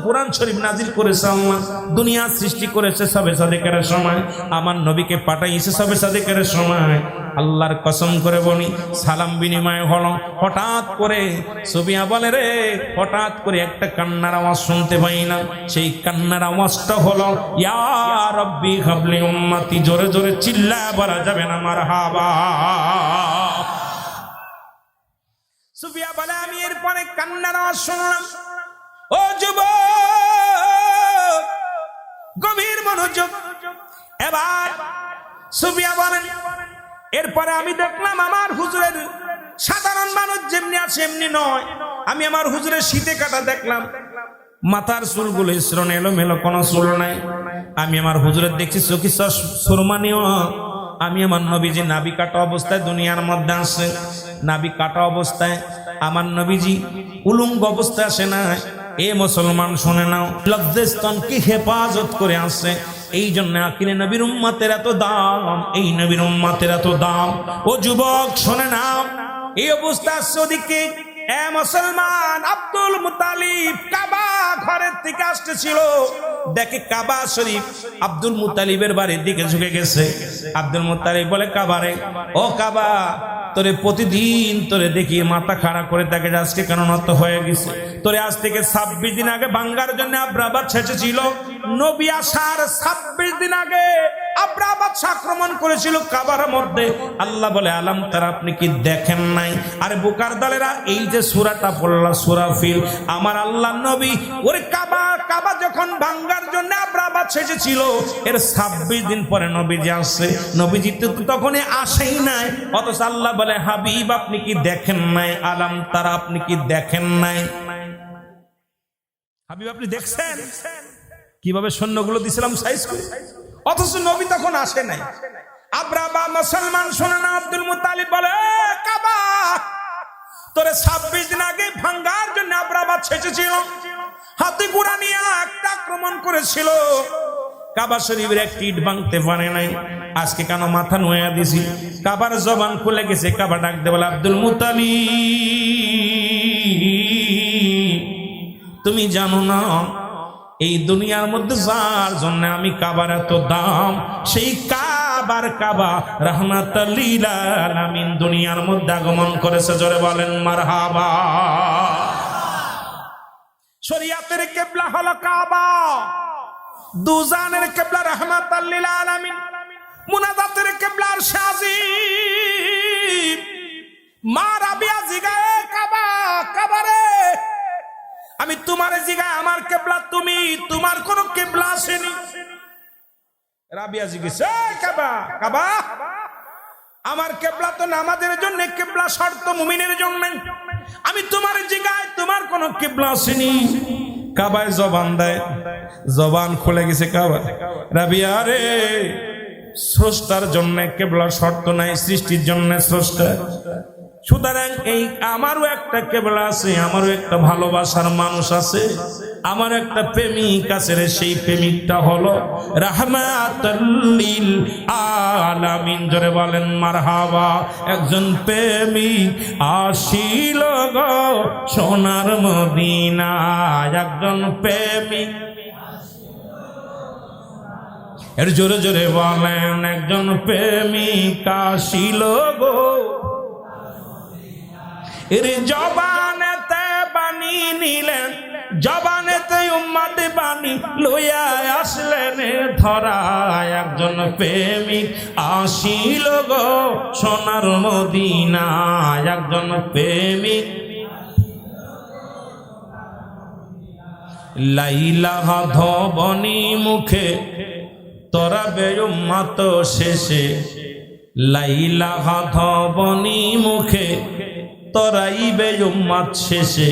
কোরআন শরীফ নাজিল করেছে আল্লাহ। দুনিয়া সৃষ্টি করেছে সবে সাদিকের সময়, আমার নবীকে পাঠাইছে সবে সাদিকের সময়। আল্লাহর কসম করে বলি, সালাম বিনিময় হলো। হঠাৎ করে সুফিয়া বলে রে, হঠাৎ করে একটা কান্নার আওয়াজ শুনতে পাইলাম। সেই কান্নার আওয়াজটা হলো ইয়া রাব্বি হাবলি উম্মতি। জোরে জোরে চিল্লায় বলা যাবে না মারহাবা। সুফিয়া বলে আমি এরপরে কান্নার আওয়াজ শুনলাম। ও যুবক, গভীর মনোযোগ। এবার সুফিয়া বলেন, এরপরে আমি দেখলাম আমার হুজুরের সাধারণ মানুষ যেমনি আছে এমনি নয়। আমি আমার হুজুরের শীতে কাটা দেখলাম, মাথার চুলগুলো শ্রণ এলোমেলো, কোনো চুল নাই। আমি আমার হুজুরের দেখছি চোখে সুরমানিও। আমি আমার নবীজি নাভি কাটা অবস্থায় দুনিয়ার মধ্যে আসে। নাভি কাটা অবস্থায় আমার নবীজি উলঙ্গ অবস্থায় আসে না। এ মুসলমান শুনে নাও, লজ্জাস্থানকে হেফাজত করে আসে। এই জন্য আখিরি নবীর উম্মতের এত দাম, এই নবীর উম্মতের এত দাম। ও যুবক শুনে নাও, এই অবস্থা আসছে ওদিকে। এ মুসলমান, আব্দুল মুতালিব কাবা ঘরের থেকে আসতেছিল, দেখে কাবা শরীফ আব্দুল মুতালিবের বাড়ির দিকে ঝুঁকে গেছে। আব্দুল মুতালিব বলে কাবারে, ও কাবা, তোরে প্রতিদিন তোরে দেখি মাথা খাড়া করে দেখে আজকে কেন নত হয়ে গেছে? তোরে আজ থেকে 26 দিন আগে ভাঙ্গার জন্য আব্রাবাদ ছেঁচেছিল। নবী আসার 26 দিন আগে আব্রাবাদ আক্রমণ করেছিল কাবার মধ্যে। আল্লাহ বলে আলাম তারা, আপনি কি দেখেন নাই? আরে বোকার দলেরা, এই যে সূরাটা পড়লা সূরা ফিল, আমার আল্লাহ নবী ওরে কাবা যখন ভাঙ্গার জন্য আব্রাবাদ বাচ্চা এসেছিল, এর 26 দিন পরে নবীজি আসছে। নবীজি তো তখনই আসেই নাই, অথচ আল্লাহ বলে হাবিব আপনি কি দেখেন নাই, আলাম তারা আপনি কি দেখেন নাই? হাবিব আপনি দেখছেন কিভাবে সৈন্যগুলো দিছিলাম সাইজ করে, অথচ নবী তখন আসে নাই। আব্রাহা বা মুসলমান শোনে না, আব্দুল মুত্তালিব বলে কাবা তোরে 26 দিন আগে ভাঙ্গার জন্য আব্রাহা ছেঁচেছিল, হাতে ঘোড়া নিয়ে একটা আক্রমণ করেছিল, কাবা শরীফের একটি ইট ভাঙতে পারে নাই। আজকে কেন মাথা নোয়া দিছি? কাবার জবান খুলে গেছে, কাবা ডাক দে বলে আব্দুল মুত্তালিব তুমি জানো না এই দুনিয়ার মধ্যে যার জন্য আমি কাবার এত দাম, সেই কাবার কাবা রাহমাতাল লিল আলামিন দুনিয়ার মধ্যে আগমন করেছে। জোরে বলেন মারহাবা। শরিয়াতের কিবলা হলো কাবা, দুজানের কিবলা রাহমাতাল লিল আলামিন, মুনাজাতের কিবলা আরশ আজিম। মা রাবিয়া জিগায়ে কাবা, কাবারে আমি তোমার জিগায় আমার কিবলা তুমি, তোমার কোন কিবলা আসেনি। রাবিয়া জিজ্ঞেস কাবা, কাবা আমার কিবলা তো নামাজের জন্য, কিবলা শর্ত মুমিনের জন্য, আমি তোমার জিগায় তোমার কোন কিবলা আসেনি। কাবায় জবান দেয়, জবান খুলে গেছে কাবা। রাবিয়া রে স্রষ্টার জন্য কিবলা শর্ত নাই, সৃষ্টির জন্য স্রষ্টা, সুতরাং এই আমারও একটা কিবলা আছে, আমারও একটা ভালোবাসার মানুষ আছে, আমার একটা প্রেমিক আছে রে, সেই প্রেমিকটা হলো রাহমাতুল লিল আলামিন। জোরে বলেন মারহাবা। একজন প্রেমিক আসিল গো সোনার মদিনায়, একজন প্রেমিক, এর জোরে জোরে বলেন একজন প্রেমিক আসিল গো, এর জবানেতে বাণী নিলেন, জবানেতে উম্মত বাণী লইয়া আসলেন ধরায়, একজন প্রেমিক আসিল গো সোনার মদিনায়, একজন প্রেমিক লাইলা ধবনি মুখে তরাবে উম্মত শেষে, লাইলা ধবনি মুখে তরাইবে উম্মত শেষে,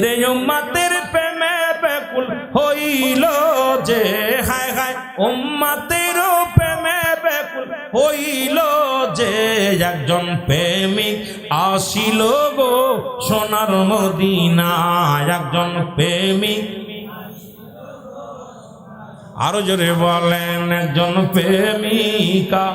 রে উম্মতের প্রেমে ব্যাকুল হইল যে, হায় হায় উম্মতের প্রেমে ব্যাকুল হইল যে, একজন প্রেমিক আসিল গো সোনার মদিনায়, একজন প্রেমিক। আরো জোরে বলেন একজন প্রেমিকা।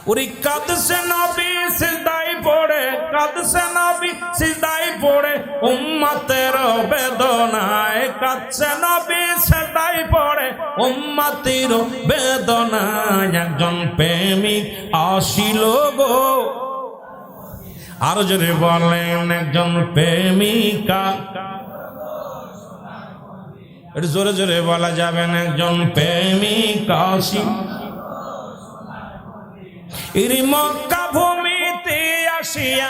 ওরে কাঁদছে নবী সিজদায় পড়ে, কাঁদছে নবী সিজদায় পড়ে উম্মতের বেদনায়, কাঁদছে নবী সিজদায় পড়ে উম্মতের বেদনায়, একজন প্রেমিক আসিল গো। আরো জোরে বলেন একজন প্রেমিকা। এটা জোরে জোরে বলা যাবে না, একজন প্রেমিকা আসিল। ইরি মক্কা ভূমিতে আসিয়া,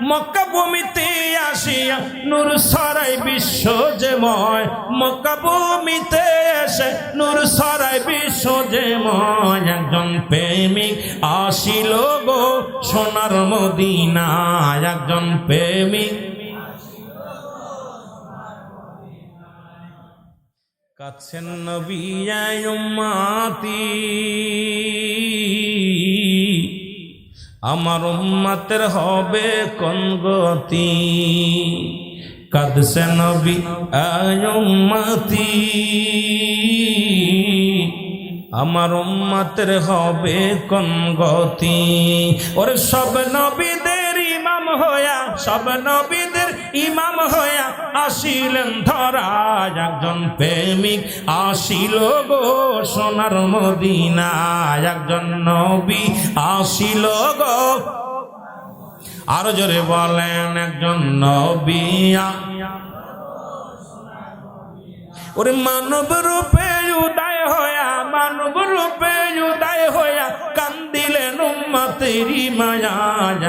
মক্কা ভূমিতে আসিয়া নূর ছড়াই বিশ্ব যে ময়, মক্কা ভূমিতে এসে নূর ছড়াই বিশ্ব যে ময়, একজন প্রেমিক আসিল গো সোনার মদিনায়, একজন প্রেমিক। কাছেন নবী আয় উম্মতি, আমার উম্মতের হবে কোন গতি, কাঁদছে নবী আয় উম্মতি, আমার উম্মতের হবে কোন গতি। ওরে সব নবীদের ইমাম হইয়া, সব নবীদের ইমাম হইয়া আসিলেন ধরায়, একজন প্রেমিক আসিল গো সোনার মদিনায়, একজন নবী আসিল গো। আরো জোরে বলেন একজন নবী। ওরে মানব রূপে উদয় হইয়া, মানব রূপে উদয় হইয়া কান্দিলেন উম্মতেরি মায়া,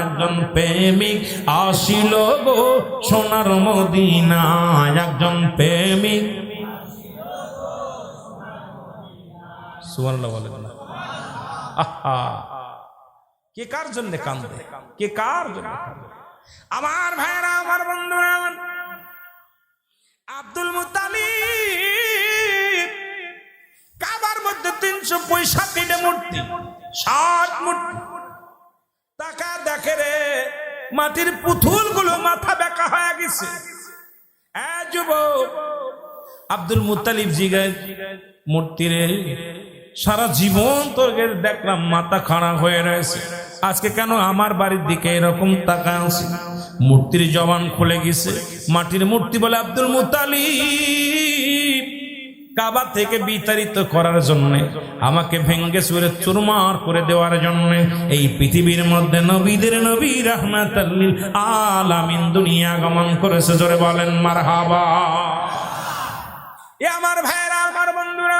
একজন প্রেমিক আসিল গো সোনার মদিনায়, একজন প্রেমিক। সুবহানাল্লাহ বলেন না। আহা, কে কার জন্য কান্দে, কে কার জন্য কান্দে? আমার ভাইরা, আমার বন্ধুরা, আব্দুল মুত্তালিব কাবার মধ্যে 365টা মূর্তি, 60 মূর্তি। টাকা দেখে রে, মাটির পুতুলগুলো মাথা বেঁকা হয়ে গেছে। যুবক আব্দুল মুত্তালিব জিগায়, মূর্তি রে, সারা জীবন তোকে দেখলাম মাথা খাড়া হয়ে রয়েছে, আজকে কেন আমার বাড়ির দিকে এরকম তাকায় আছে? মূর্তির জবান খুলে গেছে। মাটির মূর্তি বলে, আব্দুল মুত্তালিব কাবা থেকে বিতাড়িত করার জন্য, আমাকে ভেঙ্গে চুরে চুরমার করে দেওয়ার জন্য এই পৃথিবীর মধ্যে নবীদের নবী রাহমাতাল লিল আলামিন দুনিয়া আগমন করেছে। জোরে বলেন মারহাবা। এ আমার ভাইরা, আমার বন্ধুরা,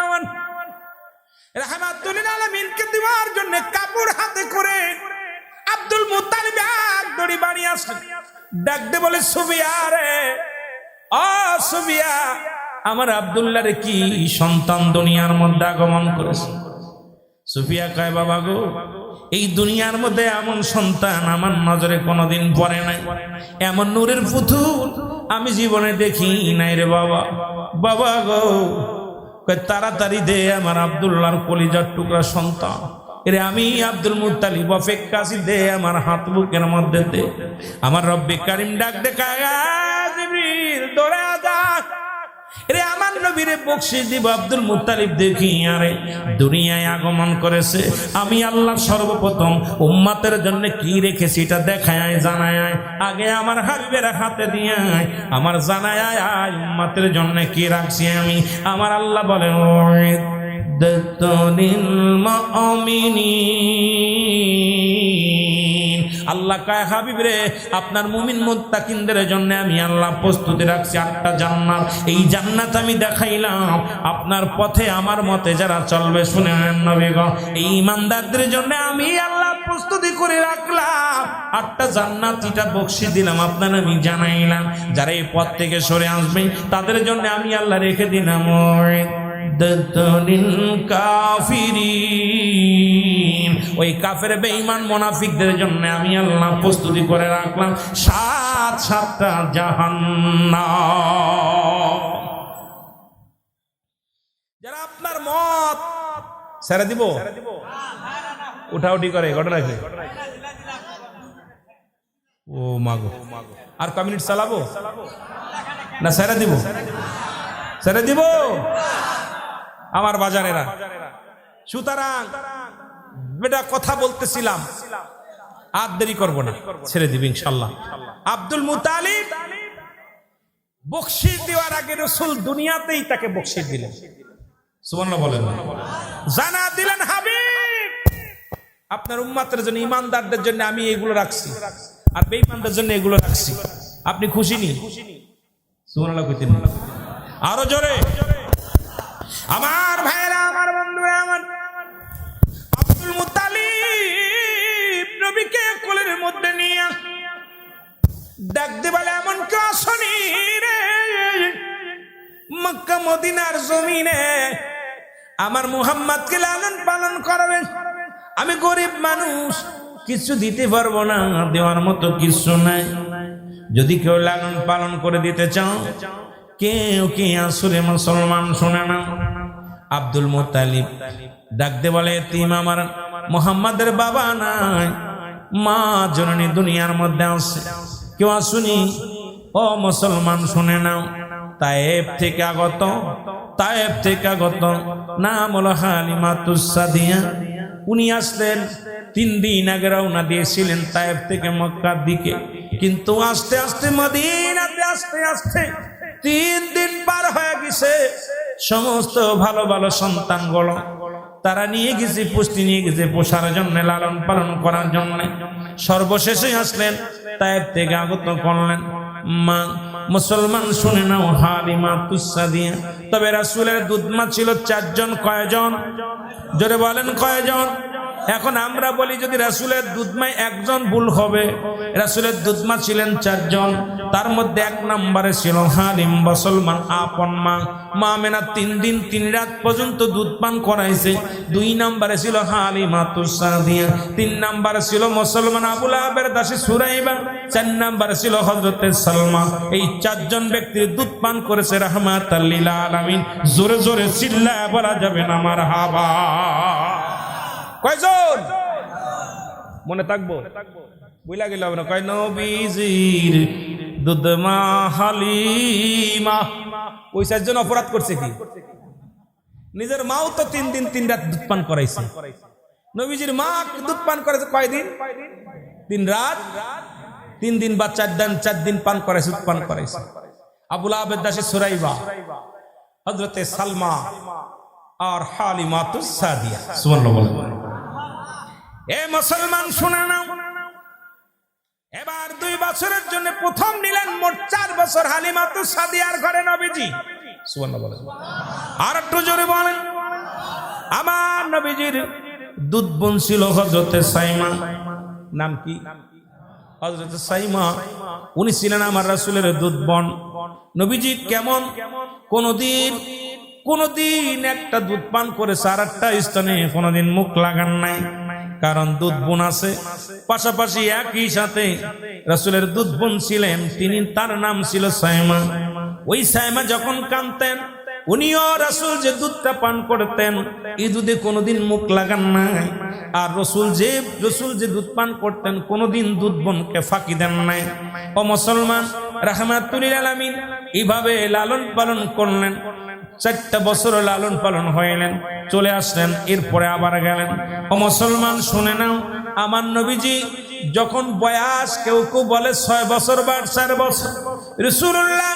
রাহমাতুল লিল আলামিনকে দেওয়ার জন্য কাপড় হাতে করে আব্দুল মুত্তালিব এক দড়ি বাড়ি আসে, ডাকতে বলে, সুবিয়া রে, ও সুবিয়া, আমার আব্দুল্লাহ রে কি সন্তান দুনিয়ার মধ্যে আগমন করেছে? সুফিয়া কয়, বাবা গো, এই দুনিয়ার মধ্যে এমন সন্তান আমার নজরে কোনোদিন পড়ে নাই, এমন নূরের পুতুল আমি জীবনে দেখি নাই রে বাবা। বাবা গো, তাড়াতাড়ি দে আমার আব্দুল্লাহর কলিজার টুকরা সন্তান এরে, আমি আব্দুল মুত্তালিব অপেক্ষা আছি, দে আমার হাত বুকের মধ্যে দে। আমার রব্বে কারিম ডাক দেখায়, জিবরিল দৌড়ে যা রে, আমার নবীরে বকশিশ দিব। আব্দুল মুত্তালিব দেখি আরে দুনিয়ায় আগমন করেছে, আমি আল্লাহ সর্বপ্রথম উম্মতের জন্য কি রেখেছি এটা দেখায় জানায়, আগে আমার হাবিবের হাতে দিয়ে আমার জানায় উম্মতের জন্য কি রাখছি আমি। আমার আল্লাহ বলেন, আল্লাহ কয়, হাবিব রে, আপনার মুমিন মুত্তাকিনদের জন্য আমি আল্লাহ প্রস্তুতি রাখছি 8টা জান্নাত। এই জান্নাত আমি দেখাইলাম, আপনার পথে আমার মতে যারা চলবে, শুনে নেন নবী গো, এই ইমানদারদের জন্য আমি আল্লাহ প্রস্তুতি করে রাখলাম 8টা জান্নাত, এটা বকশিশ দিলাম, আপনার আমি জানাইলাম। যারা এই পথ থেকে সরে আসবে তাদের জন্য আমি আল্লাহ রেখে দিলাম কাফিরিন, ওই কাফের বেঈমান মুনাফিকদের জন্য আমি আল্লাহ প্রস্তুতি করে রাখলাম 7টা জাহান্নাম। যারা আপনার মত ছেড়ে দিব, উঠাউঠি করে, ঘটনা কি? ও মাগো, আর ক মিনিট চালাবো না ছেড়ে দিব? ছেড়ে দিব আমার বাজারেরা। সুতরাং বেটা কথা বলতেছিলাম, আর দেরি করবো না, ছেড়ে দিব ইনশাল্লাহ। আব্দুল মুত্তালিব বকশিশ দেওয়ার আগে রাসূল দুনিয়াতেই তাকে বকশিশ দিলেন। সুবহানাল্লাহ বলেন। জানা দিলেন, হাবিব আপনার উম্মতের জন্য, ইমানদারদের জন্য আমি এগুলো রাখছি, আর বেঈমানদের জন্য এগুলো রাখছি। আপনি খুশি নি? সুবহানাল্লাহ কইতেন আরো জোরে। আমার ভাইরা, আমার বন্ধুরা, আমার আব্দুল মুত্তালিব নবীকে কোলের মধ্যে নিয়ে ডাকতে বলে, এমন কেউ আসনি রে মক্কা মদিনার জমিনে আমার মুহাম্মদকে লালন পালন করবেন? আমি গরিব মানুষ, কিছু দিতে পারবো না, দেওয়ার মতো কিছু নাই। যদি কেউ লালন পালন করে দিতে চাও, কেউ কি আসলে মুসলমান শুনে না। আব্দুল মুত্তালিব ডাকতে বলে, তিম আমার মুহাম্মাদের বাবা নাই, মা জননী দুনিয়ার মধ্যে আছে, কেউ আসুনি? ও মুসলমান শুনে নাও, তায়েব থেকে আগত নাম হলো হালিমাতুস সাদিয়া। উনি আসলেন 3 দিন আগে রওনা দিয়েছিলেন তায়েব থেকে মক্কার দিকে, কিন্তু আস্তে আস্তে মদিনাতে আস্তে 3 দিন পার হয়ে গেছে। সমস্ত ভালো ভালো সন্তানগুলো তারা নিয়ে গেছে, পুষ্টি নিয়ে গেছে পোষার জন্য, লালন পালন করার জন্য। সর্বশেষে আসলেন তায়েব থেকে আগত করলেন মা। মুসলমান শুনে নাও, হালিমাতুস সাদিয়া। তবে রাসূলের দুধমা ছিল 4 জন। কয়জন? জোরে বলেন কয়জন? এখন আমরা বলি যদি রাসূলের দুধমায় একজন ভুল হবে, রাসূলের দুধমা ছিলেন 4 জন, তার মধ্যে 1 নম্বরে ছিল হালিম মুসলমান আপন মা, মা মেনা 3 দিন 3 রাত পর্যন্ত দুধ পান করাইছে। 2 নম্বরে ছিল হালিমাতুস সাদিয়া, 3 নম্বরে ছিল মুসলমান আবু লাহাবের দাসী সুরাইবা, 4 নম্বরে ছিল হযরতে সালমা। এই 4 জন ব্যক্তির দুধ পান করেছে রাহমাতাল লিল আলামিন। জোরে জোরে চিল্লায় বলা যাবে না মারহাবা। কয়জন মনে থাকবো? বুঝলা গেল না? কয় নবীজির দুধমা হালিমা। ওই 4 জন অপরাধ করছে কি? নিজের মাও তো 3 দিন 3 রাত দুধ পান করাইছে। নবীজির মা দুধ পান করেছে কয়দিন? 3 রাত 3 দিন বা 4 দিন পান করাইছে, দুধ পান করাইছে। আবু লাহাবের দাসী সুরাইবা, হযরতে সালমা আর হালিমাতুস সাদিয়া। সুবহানাল্লাহ বলেন। এ মুসলমান শুনে নাও, এবার 2 বছরের জন্য প্রথম নিলেন, মোট 4 বছর হালিমাতুস সাদিয়ার ঘরে নবীজি। সুবহানাল্লাহ বলেন। আর একটু জোরে বলেন। আমার নবীজির দুধ বোন ছিল হযরতে সাইমা। নাম কি? হযরতে সাইমা। উনি ছিলেন আমার রাসূলের দুধ বোন। নবীজি কেমন কোনদিন একটা দুধ পান করেছে, আর একটা স্তনে কোনদিন মুখ লাগান নাই, কারণ দুধ বোন আছে। পাশাপাশি একই সাথে রাসূলের দুধ বোন ছিলেন, তার নাম ছিল সাইমা। ওই সাইমা যখন কাঁদতেন, উনিও রাসূল যে দুধটা পান করতেন, এই দুধে কোনোদিন মুখ লাগান নাই। আর রাসূল যে দুধ পান করতেন, কোনোদিন দুধ বোনকে ফাঁকি দেন নাই। ও মুসলমান, রাহমাতুল লিল আলামিন এইভাবে লালন পালন করলেন। 4টা বছর লালন পালন হইলেন, চলে আসলেন, এরপরে আবার গেলেন। ও মুসলমান শুনে নাও, আমার নবীজি যখন বয়স, কেউ কেউ বলে 6 বছর বা 4 বছর, রাসূলুল্লাহ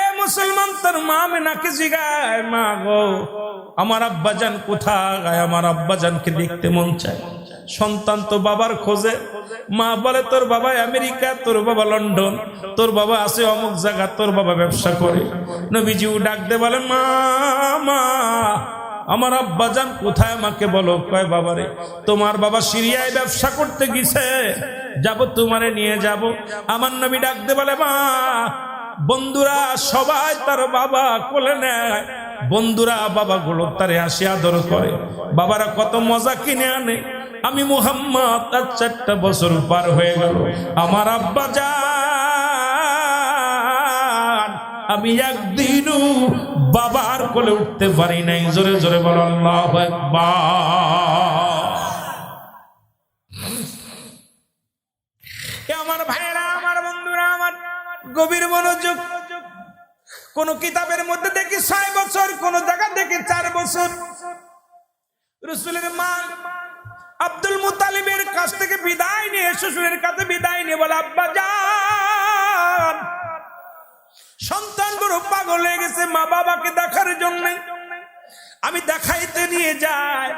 এ মুসলমান তার মা আমিনাকে জিগায়, মা গো আমার আব্বাজান কোথায়? আমার আব্বাজানকে দেখতে মন চায়। সন্তান তো বাবার খোঁজে, মা বলে তোর বাবা আমেরিকা, তোর বাবা লন্ডন, তোর বাবা আছে অমুক জায়গা, তোর বাবা ব্যবসা করে। নবীজিও ডাক দে বলে, মা মা আমার আব্বাজান কোথায়? আমাকে বলো। কয় বাবারে, তোমার বাবা সিরিয়ায় ব্যবসা করতে গেছে, যাব তোমারে নিয়ে যাব। আমার নবী ডাক দে বলে, মা বন্ধুরা সবাই তার বাবা কোলে নেয়, বন্ধুরা বাবাগুলো তারে আসি আদর করে, বাবারা কত মজা কিনে আনে। আমি মুহাম্মদ, তার 4টা বছর পার হয়ে গেল, আমার আব্বাজান আমি একদিনও বাবার কোলে উঠতে পারি নাই। জোরে জোরে বলো আল্লাহু আকবার। আমার ভাইরা, আমার বন্ধুরা, আমার গভীর মনোযোগ। কোন কিতাবের মধ্যে দেখি 6 বছর, কোন জায়গা দেখি 4 বছর। রাসূলের মা আব্দুল মুত্তালিবের কাছ থেকে বিদায় নিয়ে, শ্বশুরের কাছে বিদায় নিয়ে বলে, আব্বাজান সন্তান বড় পাগল হয়ে গেছে মা বাবাকে দেখার জন্য, আমি দেখাইতে নিয়ে যাই।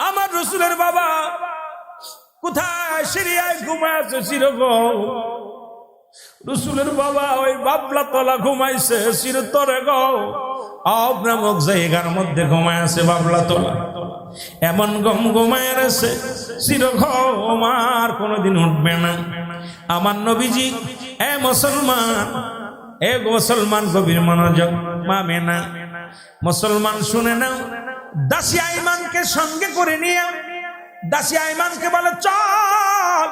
আমার রাসূলের বাবা কোথায়? সিরিয়ায় ঘুমায় আছে চিরগণ। রাসূলের বাবা ওই বাবলা তলা ঘুমাইছে চিরতরে গো, আব নামক জায়গার মধ্যে ঘুমায় আছে বাবলা তলা। এমন গম ঘুমায় আছে চিরঘম, আর কোনোদিন উঠবে না। আমার নবীজি, এ মুসলমান গভীর মনোযোগ, মা মেনা মুসলমান শুনে নাও। দাসী আইমানকে সঙ্গে করে নিয়ে, দাসী আইমানকে বলে চল।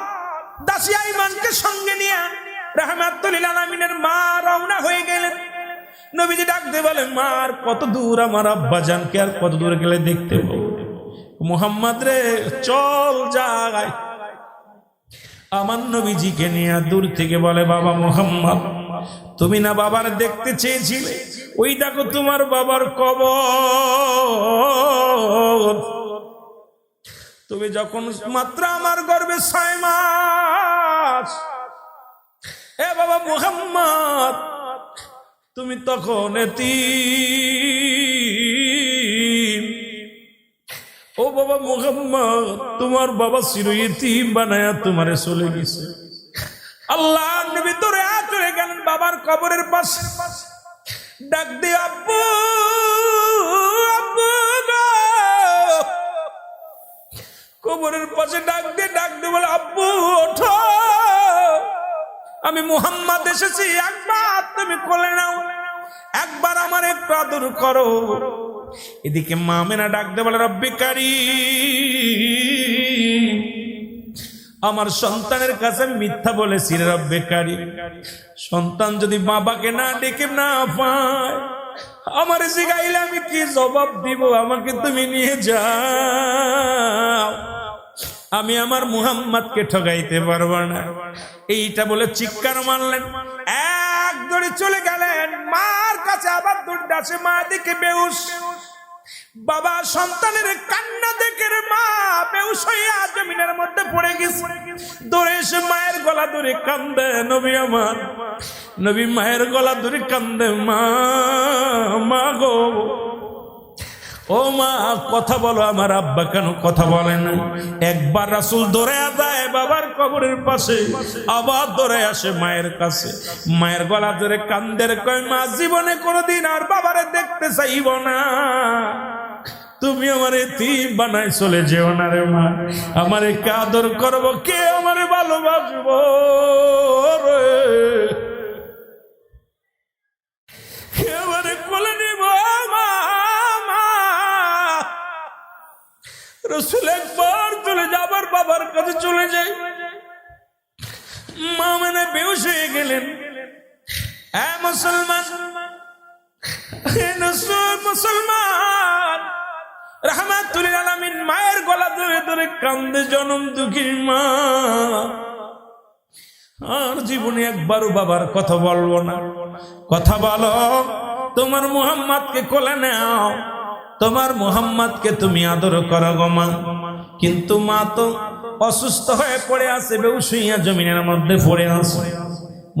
দাসী আইমানকে সঙ্গে নিয়ে রাহমাতুল লিল আলামিনের মা রওনা হয়ে গেলেন। নবীজি ডাক দিয়ে বলে, মা আর কত দূর? আমার আব্বাজানকে আর কত দূর গেলে দেখতে পাবো? মুহাম্মদ রে চল যাই। আমার নবীজিকে নিয়ে দূর থেকে বলে, বাবা মুহাম্মদ, তুমি না বাবার দেখতে চেয়েছিলে, ওই দেখো তোমার বাবার কবর। তুমি যখন মাত্র আমার গর্ভে 6 মাস, এ বাবা মুহাম্মদ, তুমি তখন এতিম। ও বাবা মুহাম্মদ, তোমার বাবা চির ইতিম বানায়া তোমারে চলে গেছে। আল্লাহ নবী তোরে চলে গেলেন বাবার কবরের পাশে, ডাক দিয়ে আব্বু আব্বু গো। কবরের পাশে ডাক দিয়ে বলে, আব্বু ওঠো, আমি মুহাম্মদ এসেছি, একবার তুমি কোলে নাও, একবার আমার একটু আদর করো। এদিকে মা আমেনা ডাক দিয়ে বলে, রব্বি কারীম, আমার সন্তানের কাছে আমি মিথ্যা বলেছি রে রব্বে কারীম। সন্তান যদি বাবাকে না ডেকে না পায়, আমার জিগাইলে আমি কি জবাব দিব? আমাকে তুমি নিয়ে যাও, আমি আমার মুহাম্মদকে ঠকাইতে পারবো না। এইটা বলে চিৎকার মারলেন, এক দৌড়ে চলে গেলেন মার কাছে। আবার দৌড়ে আসে, মা দিকে বেহুশ। বাবা সন্তানের কান্না দেখে মা বেহুশ হইয়া জমিনের মধ্যে পড়ে গেছে। দৌড়ে এসে মায়ের গলা ধরে কান্দে নবী আমার, নবী মায়ের গলা ধরে কান্দে, মা মা গো, ও মা কথা বলো, আমার আব্বা কেন কথা বলে না? একবার রাসূল দৌড়ে যায় বাবার কবরের পাশে, আবার দৌড়ে আসে মায়ের কাছে, মায়ের গলা ধরে কান্দের, কয় মা জীবনে কোনোদিন আর বাবারে দেখতে চাইব না, তুমি আমার এতিম বানাই চলে যেও না রে মা, আমারে কে আদর করবো, কে আমারে ভালোবাসবো রে, কে আমারে কোলে নিব? রাসূল একবার চলে যাবার বাবার কাছে চলে যায়, মা মানে বেহুশ হয়ে গেলেন। মুসলমান, মুসলমান রাহমাতুল আলামিন মায়ের গলা ধরে ধরে কান্দে, জনম দুঃখী মা, আর জীবনে একবারও বাবার কথা বলবো না। কথা বলো, তোমার মুহাম্মদকে কোলে নাও, তোমার মুহাম্মদকে তুমি আদর করো গো মা। কিন্তু মা তো অসুস্থ হয়ে পড়ে আছে, বেহুশ হইয়া জমিনের মধ্যে পড়ে আছে।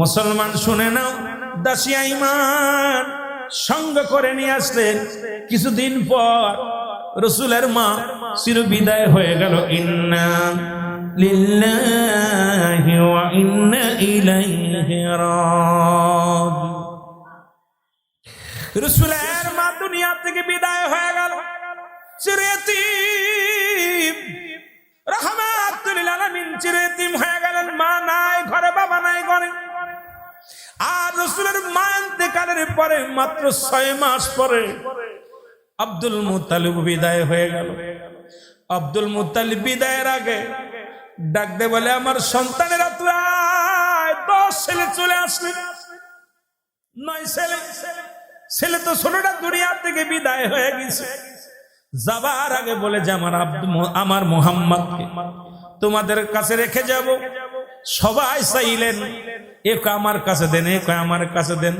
মুসলমান শুনে নাও, দাসিয়া ঈমান সঙ্গ করে নিয়ে আসলেন। কিছুদিন পর রাসূলের মা চির বিদায় হয়ে গেল। ইন্না লিল্লাহি ওয়া ইন্না ইলাইহি রাজিউন। রাসূলের মা দুনিয়া থেকে বিদায় হয়ে গেল, চির এতিম, রাহমাতুল আলামিন চির এতিম হয়ে গেলেন। মা নাই ঘরে, বাবা নাই ঘরে। আর রাসূলের মা ইন্তেকালের পরে মাত্র 6 মাস পরে আব্দুল মুত্তালিব বিদায় হয়ে গেল। আব্দুল মুত্তালিব বিদায়ের আগে ডাক দে বলে, আমার সন্তানেরা তুই 10 ছেলে চলে আসলেন, 9 ছেলে। ছেলে তো ছোটটা দুনিয়া থেকে বিদায় হয়ে গেছে। যাবার আগে বলে যে আমার মুহাম্মদকে তোমাদের কাছে রেখে যাব। সবাই চাইলেন, এক আমার কাছে দেন, এক আমার কাছে দেন।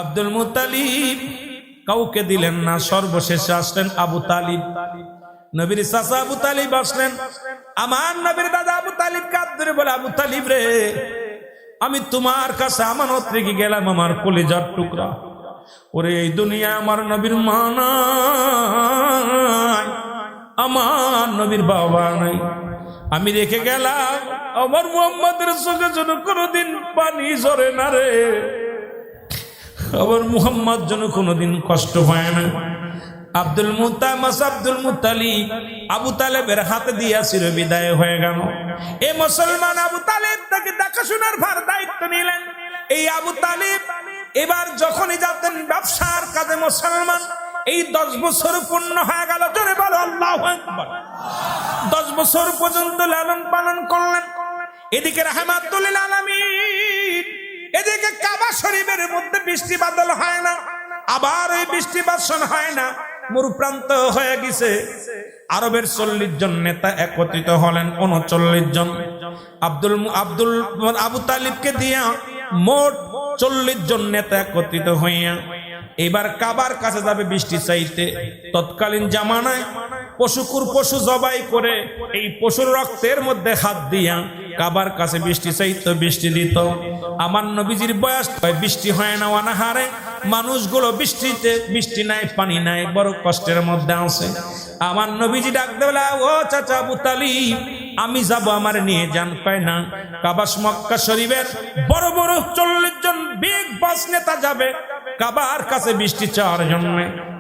আব্দুল মুত্তালিব কাউকে দিলেন না। সর্বশেষে আসলেন আবু তালিব, নবীর চাচা আবু তালিব আসলেন। আমার নবীর দাদা আবু তালিব কাঁদ ধরে বলে, আবু তালিব রে, আমি তোমার কাছে আমানত রেখে গেলাম আমার কলিজার টুকরা। ওরে এই দুনিয়ায় আমার নবীর মা নাই, আমার নবীর বাবা নাই, আমি রেখে গেলাম আমার মুহাম্মদের চোখে যেন কোনোদিন পানি ঝরে না রে, আমার মুহাম্মদ যেন কোনোদিন কষ্ট হয় না। আব্দুল মুত্তালিব আবু তালেবের হাতে দিয়াছিল, বিদায় হয়ে গেল। এই মুসলমান আবু তালেব তাকে দেখাশোনার ভার দায়িত্ব নিলেন। এই আবু তালিব এবার যখনই যাতেন ব্যবসার কাজে, মুসলমান এই 10 বছর পূর্ণ হয়ে গেল। জোরে বলো আল্লাহু আকবার। 10 বছর পর্যন্ত লালন পালন করলেন। এদিকে রাহমাতুল আলামিন, এদিকে কাবা শরীফের মধ্যে বৃষ্টি বাদল হয় না, আবার ওই বৃষ্টি বর্ষণ হয় না, মরুপ্রান্ত হয়ে গেছে। আরবের 40 জন নেতা একত্রিত হলেন, 39 জন। আবু তালিবকে দিয়া মোট 40 জন নেতা একত্রিত হইয়া এবার কাবার কাছে যাবে বৃষ্টি চাইতে। তৎকালীন জামানায় পশু জবাই করে এই পশুর রক্তের মধ্যে হাত দিয়া কাবার কাছে বৃষ্টি চাইতো, বৃষ্টি দিত। আমার নবীজির বয়স বৃষ্টি হয় না, অনাহারে মানুষগুলো বৃষ্টি নাই, পানি নাই, বড় কষ্টের মধ্যে আছে। আমার নবীজি ডাক দেওয়া, ও চাচা আবু তালিব, আমি যাব, আমার নিয়ে যান। পায় না, কাবা মক্কা শরীফের বড় বড় 40 জন বিগ বস নেতা যাবে, কাবার কাছে বৃষ্টি চাওয়ার জন্য।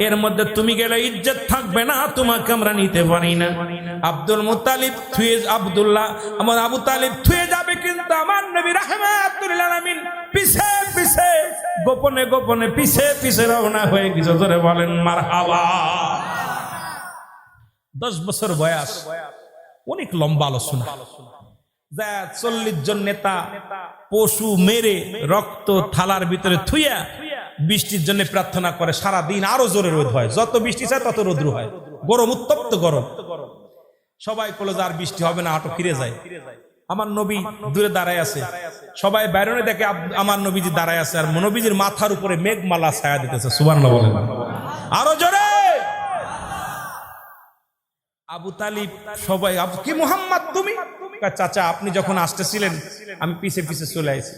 এর মধ্যে তুমি গেলে ইজ্জত থাকবে না, তোমাকে আমরা নিতে পারি না। আব্দুল মুত্তালিব থুয়ে আব্দুল্লাহ আমার আবু তালিব থুয়ে যাবে, কিন্তু আমার নবী রাহমাতুল লিল আলামিন পিছে পিছে গোপনে গোপনে পিছে পিছে রওনা হয়ে গেছে। জোরে বলেন মারহাবা। 10 বছর বয়স, অনেক লম্বা আলোচনা। 40 জন নেতা পশু মেরে রক্ত থালার ভিতরে থুইয়া বৃষ্টির জন্য প্রার্থনা করে। সারা দিন আরো জোরে রোদ হয়, যত বৃষ্টি চায় তত রোদ্র হয়, গরম উত্তপ্ত গরম। সবাই বলে আর বৃষ্টি হবে না, আটো ফিরে যায়। আমার নবী দূরে দাঁড়ায় আছে, সবাই বাইরে দেখে আমার নবীজি দাঁড়ায় আছে, আর নবীজির মাথার উপরে মেঘমালা ছায়া দিতেছে। সুবহানাল্লাহ বলেন আরো জোরে। আবু তালিব সবাই কি মুহাম্মদ তুমি? চাচা আপনি যখন আসতেছিলেন আমি পিছে পিছে চলে আসি,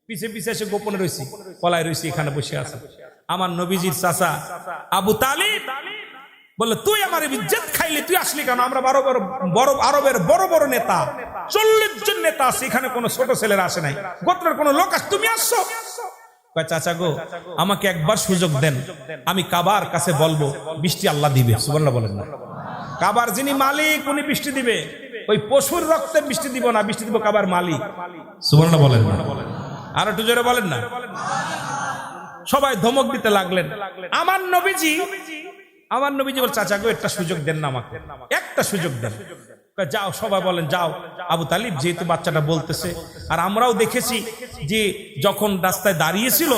পিছে পিছে এসে গোপনে রয়েছি, পলায় রয়েছি, এখানে বসে আছে। আমার নবীজির চাচা আবু তালিব বললে তুই আমার ইজ্জত খাইলি, তুই আসলি কেন? আমরা আরবের বড় বড় নেতা, 40 জন নেতা আছে, এখানে কোনো ছোট ছেলেরা আসে নাই, গোত্রের কোনো লোক আছে, তুমি আসছো? চাচা গো আমাকে একবার সুযোগ দেন, আমি কাবার কাছে বলবো, বৃষ্টি আল্লাহ দিবে। সুবহানাল্লাহ বলেন না। কাবার যিনি মালিক উনি বৃষ্টি দিবে, ওই পশুর রক্তে বৃষ্টি দিব না, বৃষ্টি দিব কাবার মালিক। সুবহানাল্লাহ বলেন না। আর একটু জোরে বলেন না। সবাই ধমক দিতে লাগলেন। আমার নবীজি বল চাচা গো একটা সুযোগ দেন না, আমাকে একটা সুযোগ দেন। যাও, সবাই বলেন যাও। আবু তালিব যেহেতু বাচ্চাটা বলতেছে, আর আমরাও দেখেছি যে যখন রাস্তায় দাঁড়িয়েছিল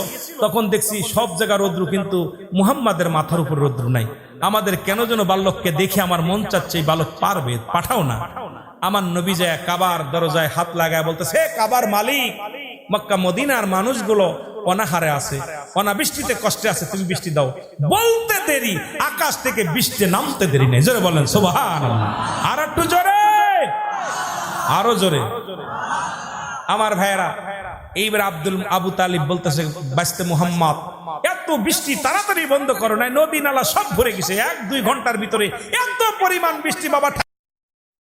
তখন দেখছি সব জায়গা রৌদ্র, কিন্তু মুহাম্মাদের মাথার উপর রৌদ্র নাই। আমাদের কেন যেন বালককে দেখে আমার মন চাচ্ছে এই বালক পারবে, পাঠাও না। আমার নবী যায় কাবার দরজায় হাত লাগায় বলতেছে, কাবার মালিক, মক্কা মদিনার মানুষগুলো অনাহারে আছে, অনাবৃষ্টিতে কষ্টে আছে, তুমি বৃষ্টি দাও। বলতে দেরি, আকাশ থেকে বৃষ্টি নামতে দেরি নেই। জোরে বলেন সুবহানাল্লাহ। আর একটু জোরে, আরো জোরে। আমার ভাইয়েরা, এইবার আবু তালিব বলতেছে, বাঁচতে মুহাম্মদ এত বৃষ্টি তাড়াতাড়ি বন্ধ করো না, নদী নালা সব ভরে গেছে, 1-2 ঘন্টার ভিতরে এত পরিমাণ বৃষ্টি বাবা